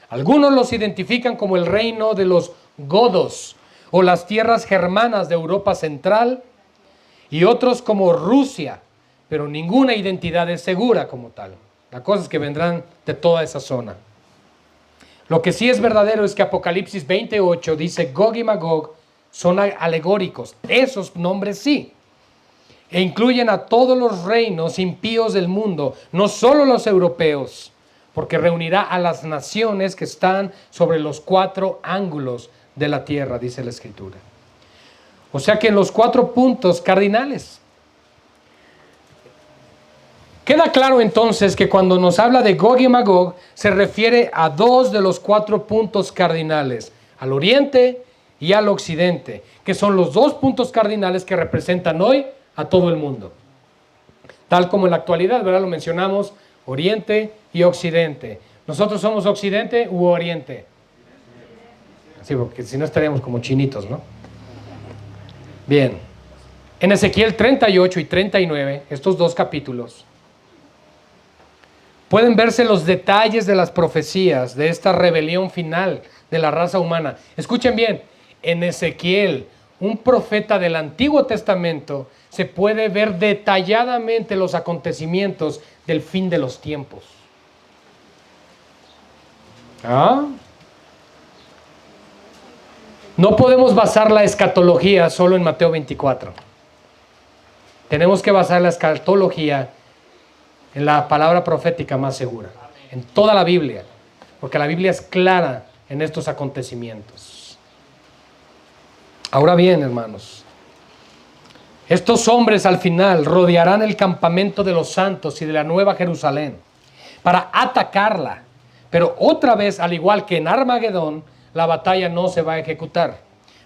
Algunos los identifican como el reino de los godos o las tierras germanas de Europa Central y otros como Rusia, pero ninguna identidad es segura como tal. La cosa es que vendrán de toda esa zona. Lo que sí es verdadero es que Apocalipsis 28 dice Gog y Magog son alegóricos. Esos nombres sí. E incluyen a todos los reinos impíos del mundo, no solo los europeos, porque reunirá a las naciones que están sobre los 4 ángulos de la tierra, dice la Escritura. O sea que en los 4 puntos cardinales. Queda claro entonces que cuando nos habla de Gog y Magog, se refiere a 2 de los 4 puntos cardinales, al oriente y al occidente, que son los 2 puntos cardinales que representan hoy a todo el mundo. Tal como en la actualidad, ¿verdad? Lo mencionamos, oriente y occidente. ¿Nosotros somos occidente u oriente? Sí, porque si no estaríamos como chinitos, ¿no? Bien. En Ezequiel 38 y 39, estos 2 capítulos, pueden verse los detalles de las profecías de esta rebelión final de la raza humana. Escuchen bien, en Ezequiel, un profeta del Antiguo Testamento, se puede ver detalladamente los acontecimientos del fin de los tiempos. No podemos basar la escatología solo en Mateo 24. Tenemos que basar la escatología en la palabra profética más segura, en toda la Biblia, porque la Biblia es clara en estos acontecimientos. Ahora bien, hermanos, estos hombres al final rodearán el campamento de los santos y de la Nueva Jerusalén para atacarla, pero otra vez, al igual que en Armagedón, la batalla no se va a ejecutar,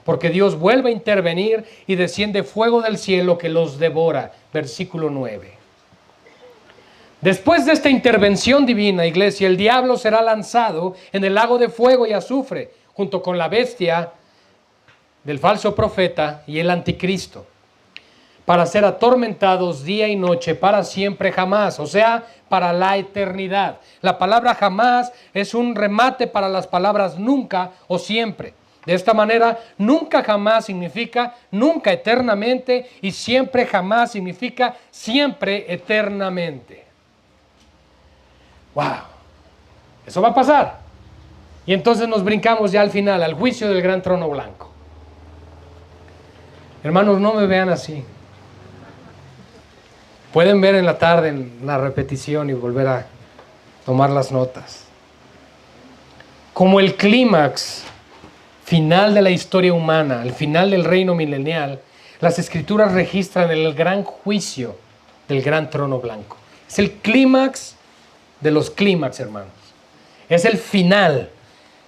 porque Dios vuelve a intervenir y desciende fuego del cielo que los devora. Versículo 9. Después de esta intervención divina, iglesia, el diablo será lanzado en el lago de fuego y azufre, junto con la bestia del falso profeta y el anticristo, para ser atormentados día y noche para siempre jamás, o sea, para la eternidad. La palabra jamás es un remate para las palabras nunca o siempre. De esta manera, nunca jamás significa nunca eternamente y siempre jamás significa siempre eternamente. ¡Wow! Eso va a pasar. Y entonces nos brincamos ya al final, al juicio del gran trono blanco. Hermanos, no me vean así. Pueden ver en la tarde en la repetición y volver a tomar las notas. Como el clímax final de la historia humana, el final del reino milenial, las Escrituras registran el gran juicio del gran trono blanco. Es el clímax de los clímax, hermanos. Es el final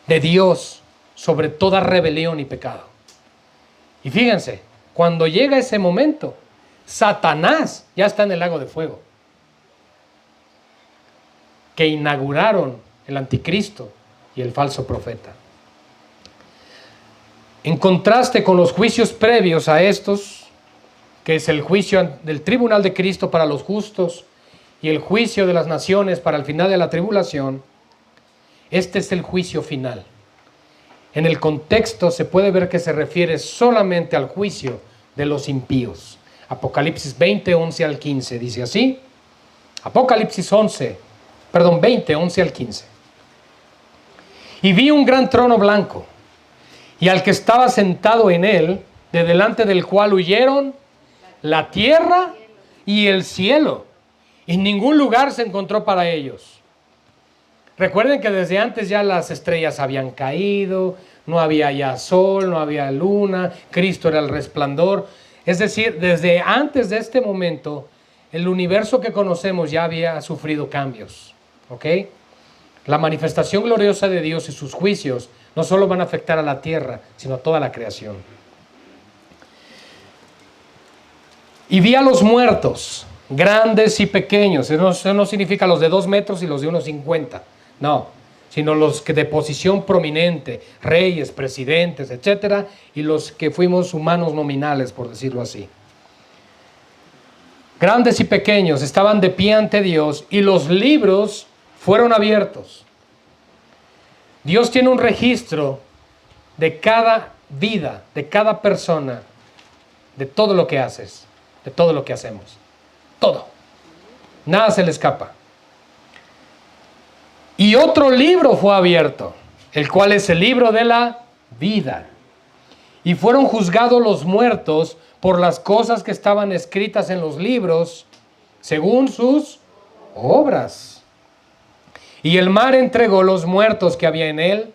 de Dios sobre toda rebelión y pecado. Y fíjense, cuando llega ese momento, Satanás ya está en el lago de fuego, que inauguraron el anticristo y el falso profeta. En contraste con los juicios previos a estos, que es el juicio del tribunal de Cristo para los justos y el juicio de las naciones para el final de la tribulación, este es el juicio final. En el contexto se puede ver que se refiere solamente al juicio de los impíos. Apocalipsis 20, 11 al 15, dice así. Apocalipsis 20, 11 al 15. Y vi un gran trono blanco, y al que estaba sentado en él, de delante del cual huyeron la tierra y el cielo, y ningún lugar se encontró para ellos. Recuerden que desde antes ya las estrellas habían caído, no había ya sol, no había luna, Cristo era el resplandor. Es decir, desde antes de este momento, el universo que conocemos ya había sufrido cambios. ¿Ok? La manifestación gloriosa de Dios y sus juicios no solo van a afectar a la tierra, sino a toda la creación. Y vi a los muertos grandes y pequeños. Eso no significa los de 2 metros y los de 1,50. No, sino los que de posición prominente, reyes, presidentes, etcétera, y los que fuimos humanos nominales, por decirlo así. Grandes y pequeños estaban de pie ante Dios y los libros fueron abiertos. Dios tiene un registro de cada vida, de cada persona, de todo lo que haces, de todo lo que hacemos. Todo. Nada se le escapa. Y otro libro fue abierto, el cual es el libro de la vida. Y fueron juzgados los muertos por las cosas que estaban escritas en los libros, según sus obras. Y el mar entregó los muertos que había en él,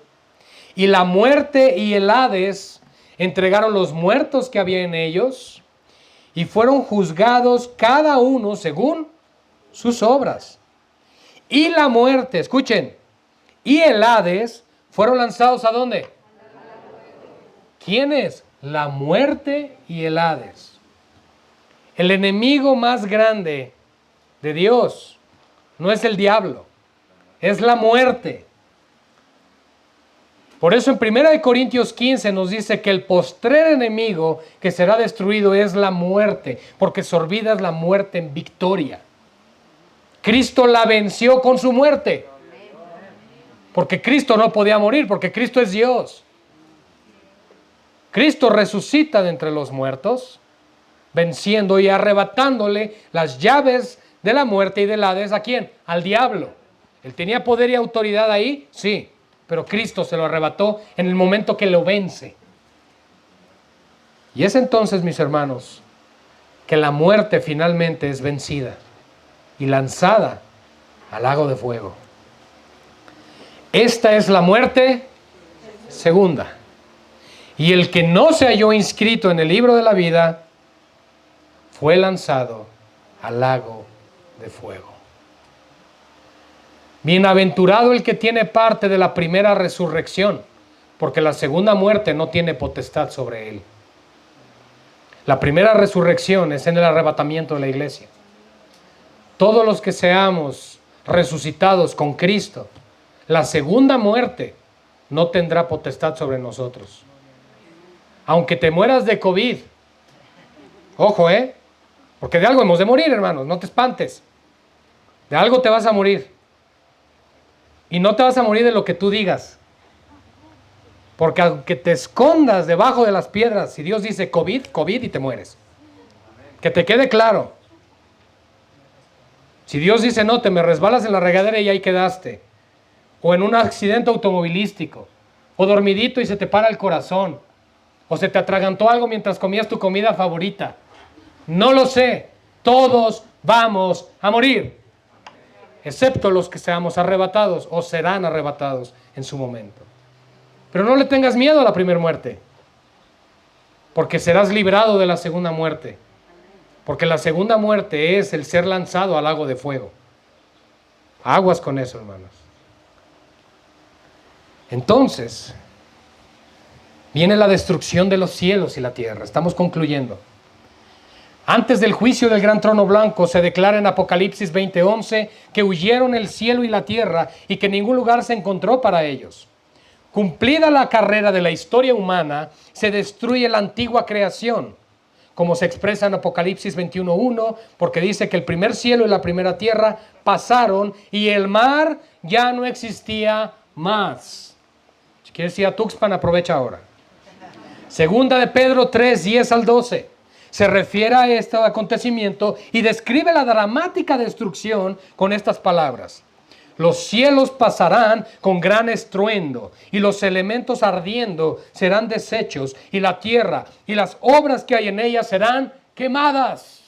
y la muerte y el Hades entregaron los muertos que había en ellos, y fueron juzgados cada uno según sus obras. Y la muerte, escuchen, y el Hades fueron lanzados ¿a dónde? ¿Quiénes? La muerte y el Hades. El enemigo más grande de Dios no es el diablo, es la muerte. Por eso en 1 Corintios 15 nos dice que el postrer enemigo que será destruido es la muerte, porque sorbida es la muerte en victoria. Cristo la venció con su muerte, porque Cristo no podía morir, porque Cristo es Dios. Cristo resucita de entre los muertos, venciendo y arrebatándole las llaves de la muerte y del Hades. ¿A quién? Al diablo. ¿Él tenía poder y autoridad ahí? Sí, pero Cristo se lo arrebató en el momento que lo vence. Y es entonces, mis hermanos, que la muerte finalmente es vencida y lanzada al lago de fuego. Esta es la muerte segunda. Y el que no se halló inscrito en el libro de la vida fue lanzado al lago de fuego. Bienaventurado el que tiene parte de la primera resurrección, porque la segunda muerte no tiene potestad sobre él. La primera resurrección es en el arrebatamiento de la iglesia. Todos los que seamos resucitados con Cristo, la segunda muerte no tendrá potestad sobre nosotros. Aunque te mueras de COVID, ojo, porque de algo hemos de morir, hermanos, no te espantes. De algo te vas a morir. Y no te vas a morir de lo que tú digas. Porque aunque te escondas debajo de las piedras, si Dios dice COVID, COVID y te mueres. Que te quede claro. Si Dios dice no, te me resbalas en la regadera y ahí quedaste. O en un accidente automovilístico. O dormidito y se te para el corazón. O se te atragantó algo mientras comías tu comida favorita. No lo sé. Todos vamos a morir. Excepto los que seamos arrebatados o serán arrebatados en su momento. Pero no le tengas miedo a la primera muerte. Porque serás librado de la segunda muerte. Porque la segunda muerte es el ser lanzado al lago de fuego. Aguas con eso, hermanos. Entonces, viene la destrucción de los cielos y la tierra. Estamos concluyendo. Antes del juicio del gran trono blanco se declara en Apocalipsis 20:11 que huyeron el cielo y la tierra y que ningún lugar se encontró para ellos. Cumplida la carrera de la historia humana, se destruye la antigua creación, como se expresa en Apocalipsis 21:1, porque dice que el primer cielo y la primera tierra pasaron y el mar ya no existía más. Si quieres ir a Tuxpan, aprovecha ahora. Segunda de Pedro 3:10 al 12. Se refiere a este acontecimiento y describe la dramática destrucción con estas palabras. Los cielos pasarán con gran estruendo y los elementos ardiendo serán deshechos y la tierra y las obras que hay en ella serán quemadas.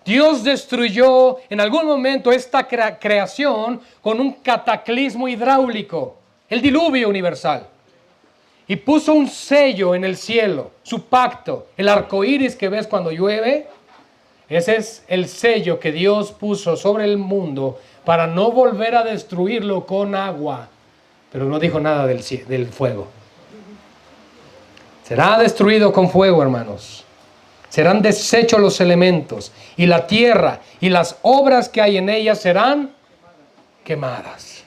Dios destruyó en algún momento esta creación con un cataclismo hidráulico, el diluvio universal. Y puso un sello en el cielo, su pacto, el arco iris que ves cuando llueve. Ese es el sello que Dios puso sobre el mundo para no volver a destruirlo con agua. Pero no dijo nada del fuego. Será destruido con fuego, hermanos. serán deshechos los elementos, y la tierra y las obras que hay en ella serán quemadas.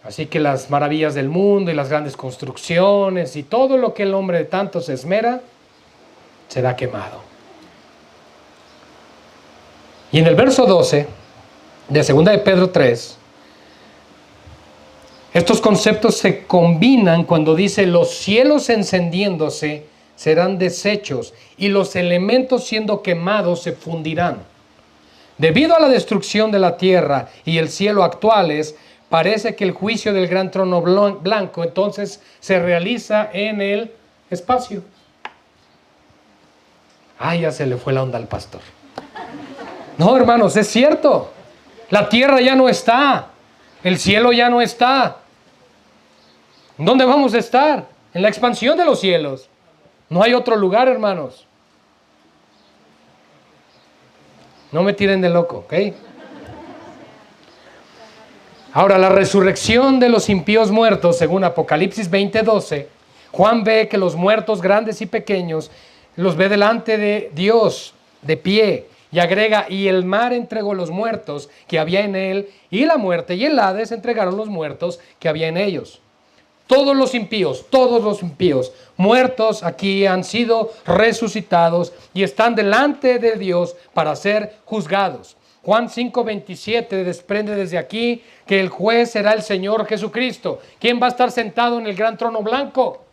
Así que las maravillas del mundo y las grandes construcciones y todo lo que el hombre de tanto se esmera, será quemado. Y en el verso 12 de 2 de Pedro 3, estos conceptos se combinan cuando dice: los cielos encendiéndose serán deshechos y los elementos siendo quemados se fundirán. Debido a la destrucción de la tierra y el cielo actuales, parece que el juicio del gran trono blanco entonces se realiza en el espacio. Ay, ya se le fue la onda al pastor. No, hermanos, es cierto. La tierra ya no está. El cielo ya no está. ¿Dónde vamos a estar? En la expansión de los cielos. No hay otro lugar, hermanos. No me tiren de loco, ¿ok? Ahora, la resurrección de los impíos muertos, según Apocalipsis 20:12, Juan ve que los muertos grandes y pequeños los ve delante de Dios de pie, y agrega: y el mar entregó los muertos que había en él, y la muerte y el Hades entregaron los muertos que había en ellos. Todos los impíos muertos aquí han sido resucitados y están delante de Dios para ser juzgados. Juan 5:27 desprende desde aquí que el juez será el Señor Jesucristo. ¿Quién va a estar sentado en el gran trono blanco?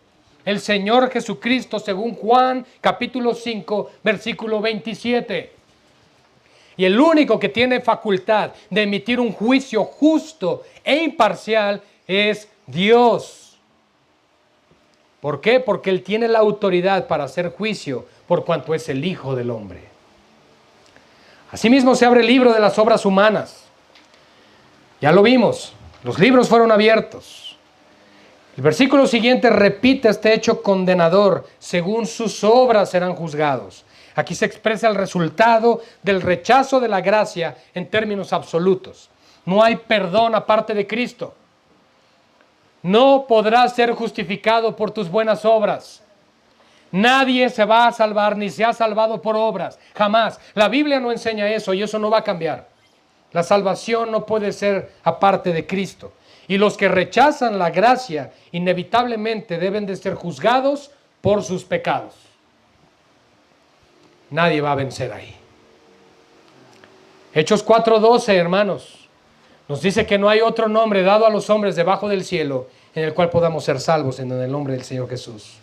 El Señor Jesucristo, según Juan capítulo 5, versículo 27. Y el único que tiene facultad de emitir un juicio justo e imparcial es Dios. ¿Por qué? Porque Él tiene la autoridad para hacer juicio por cuanto es el Hijo del Hombre. Asimismo se abre el libro de las obras humanas. Ya lo vimos, los libros fueron abiertos. El versículo siguiente repite este hecho condenador: según sus obras serán juzgados. Aquí se expresa el resultado del rechazo de la gracia en términos absolutos. No hay perdón aparte de Cristo. No podrás ser justificado por tus buenas obras. Nadie se va a salvar ni se ha salvado por obras, jamás. La Biblia no enseña eso y eso no va a cambiar. La salvación no puede ser aparte de Cristo. Y los que rechazan la gracia inevitablemente deben de ser juzgados por sus pecados. Nadie va a vencer ahí. Hechos 4:12, hermanos, nos dice que no hay otro nombre dado a los hombres debajo del cielo en el cual podamos ser salvos en el nombre del Señor Jesús.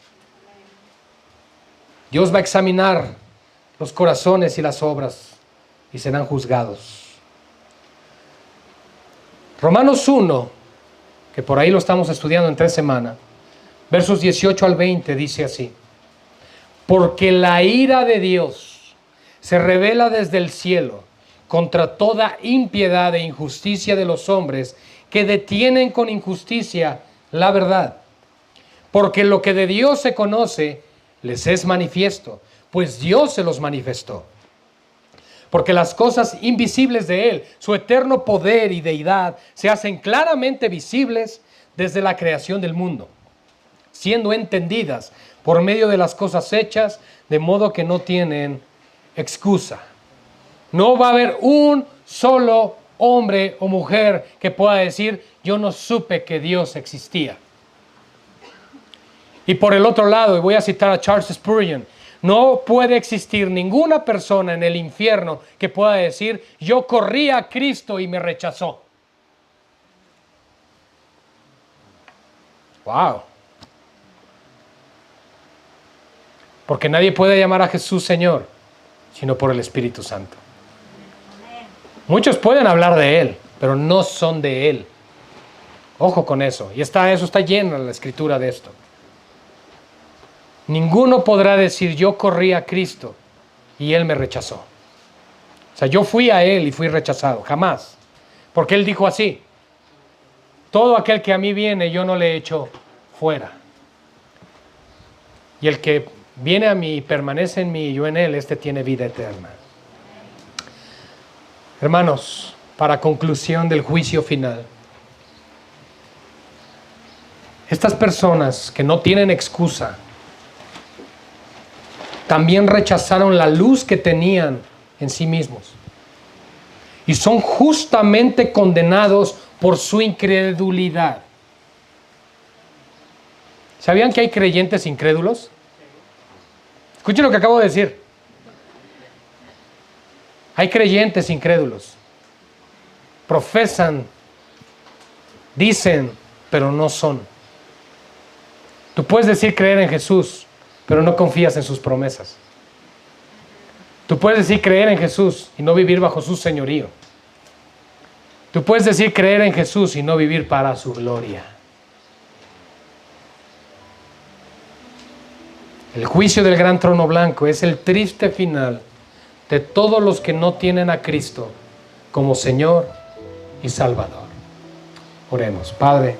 Dios va a examinar los corazones y las obras y serán juzgados. Romanos 1, que por ahí lo estamos estudiando en 3 semanas, versos 18 al 20, dice así: porque la ira de Dios se revela desde el cielo contra toda impiedad e injusticia de los hombres que detienen con injusticia la verdad. Porque lo que de Dios se conoce les es manifiesto, pues Dios se los manifestó. Porque las cosas invisibles de Él, su eterno poder y deidad, se hacen claramente visibles desde la creación del mundo, siendo entendidas por medio de las cosas hechas, de modo que no tienen excusa. No va a haber un solo hombre o mujer que pueda decir: yo no supe que Dios existía. Y por el otro lado, y voy a citar a Charles Spurgeon, no puede existir ninguna persona en el infierno que pueda decir: yo corrí a Cristo y me rechazó. Wow. Porque nadie puede llamar a Jesús Señor, sino por el Espíritu Santo. Muchos pueden hablar de Él, pero no son de Él. Ojo con eso. Y eso está lleno en la Escritura de esto. Ninguno podrá decir: yo corrí a Cristo y Él me rechazó. O sea, yo fui a Él y fui rechazado. Jamás. Porque Él dijo así: todo aquel que a mí viene, yo no le echo fuera. Y el que viene a mí y permanece en mí y yo en Él, este tiene vida eterna. Hermanos, para conclusión del juicio final, estas personas que no tienen excusa también rechazaron la luz que tenían en sí mismos. Y son justamente condenados por su incredulidad. ¿Sabían que hay creyentes incrédulos? Escuchen lo que acabo de decir. Hay creyentes incrédulos. Profesan, dicen, pero no son. Tú puedes decir creer en Jesús, pero no confías en sus promesas. Tú puedes decir creer en Jesús y no vivir bajo su señorío. Tú puedes decir creer en Jesús y no vivir para su gloria. El juicio del gran trono blanco es el triste final de todos los que no tienen a Cristo como Señor y Salvador. Oremos. Padre,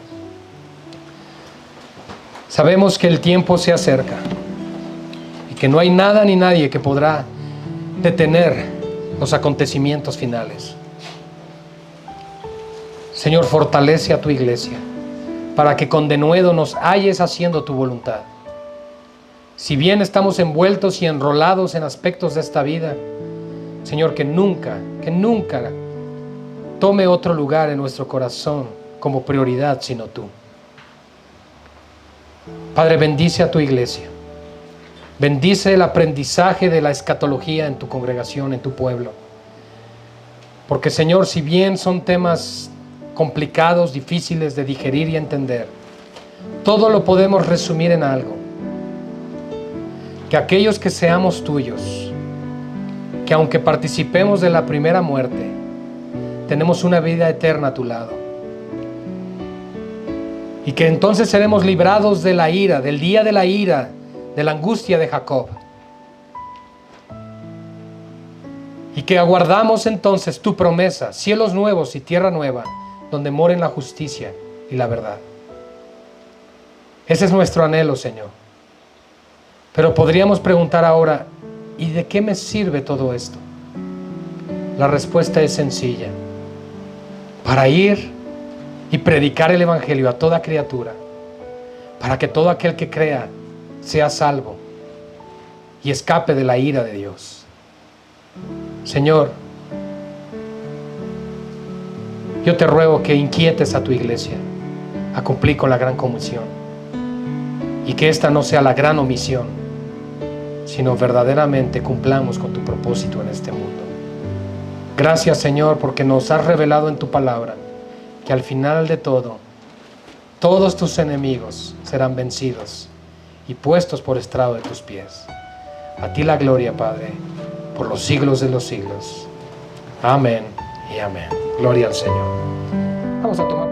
sabemos que el tiempo se acerca y que no hay nada ni nadie que podrá detener los acontecimientos finales. Señor, fortalece a tu iglesia para que con denuedo nos halles haciendo tu voluntad. Si bien estamos envueltos y enrolados en aspectos de esta vida, Señor, que nunca tome otro lugar en nuestro corazón como prioridad sino tú. Padre, bendice a tu iglesia. Bendice el aprendizaje de la escatología en tu congregación, en tu pueblo. Porque, Señor, si bien son temas complicados, difíciles de digerir y entender, todo lo podemos resumir en algo: que aquellos que seamos tuyos, que aunque participemos de la primera muerte, tenemos una vida eterna a tu lado. Y que entonces seremos librados de la ira, del día de la ira, de la angustia de Jacob. Y que aguardamos entonces tu promesa, cielos nuevos y tierra nueva, donde moren la justicia y la verdad. Ese es nuestro anhelo, Señor. Pero podríamos preguntar ahora, ¿y de qué me sirve todo esto? La respuesta es sencilla: para ir y predicar el Evangelio a toda criatura, para que todo aquel que crea sea salvo y escape de la ira de Dios. Señor, yo te ruego que inquietes a tu iglesia a cumplir con la gran comisión, y que esta no sea la gran omisión, sino verdaderamente cumplamos con tu propósito en este mundo. Gracias, Señor, porque nos has revelado en tu palabra que al final de todo, todos tus enemigos serán vencidos y puestos por estrado de tus pies. A ti la gloria, Padre, por los siglos de los siglos. Amén y amén. Gloria al Señor. Vamos a tomar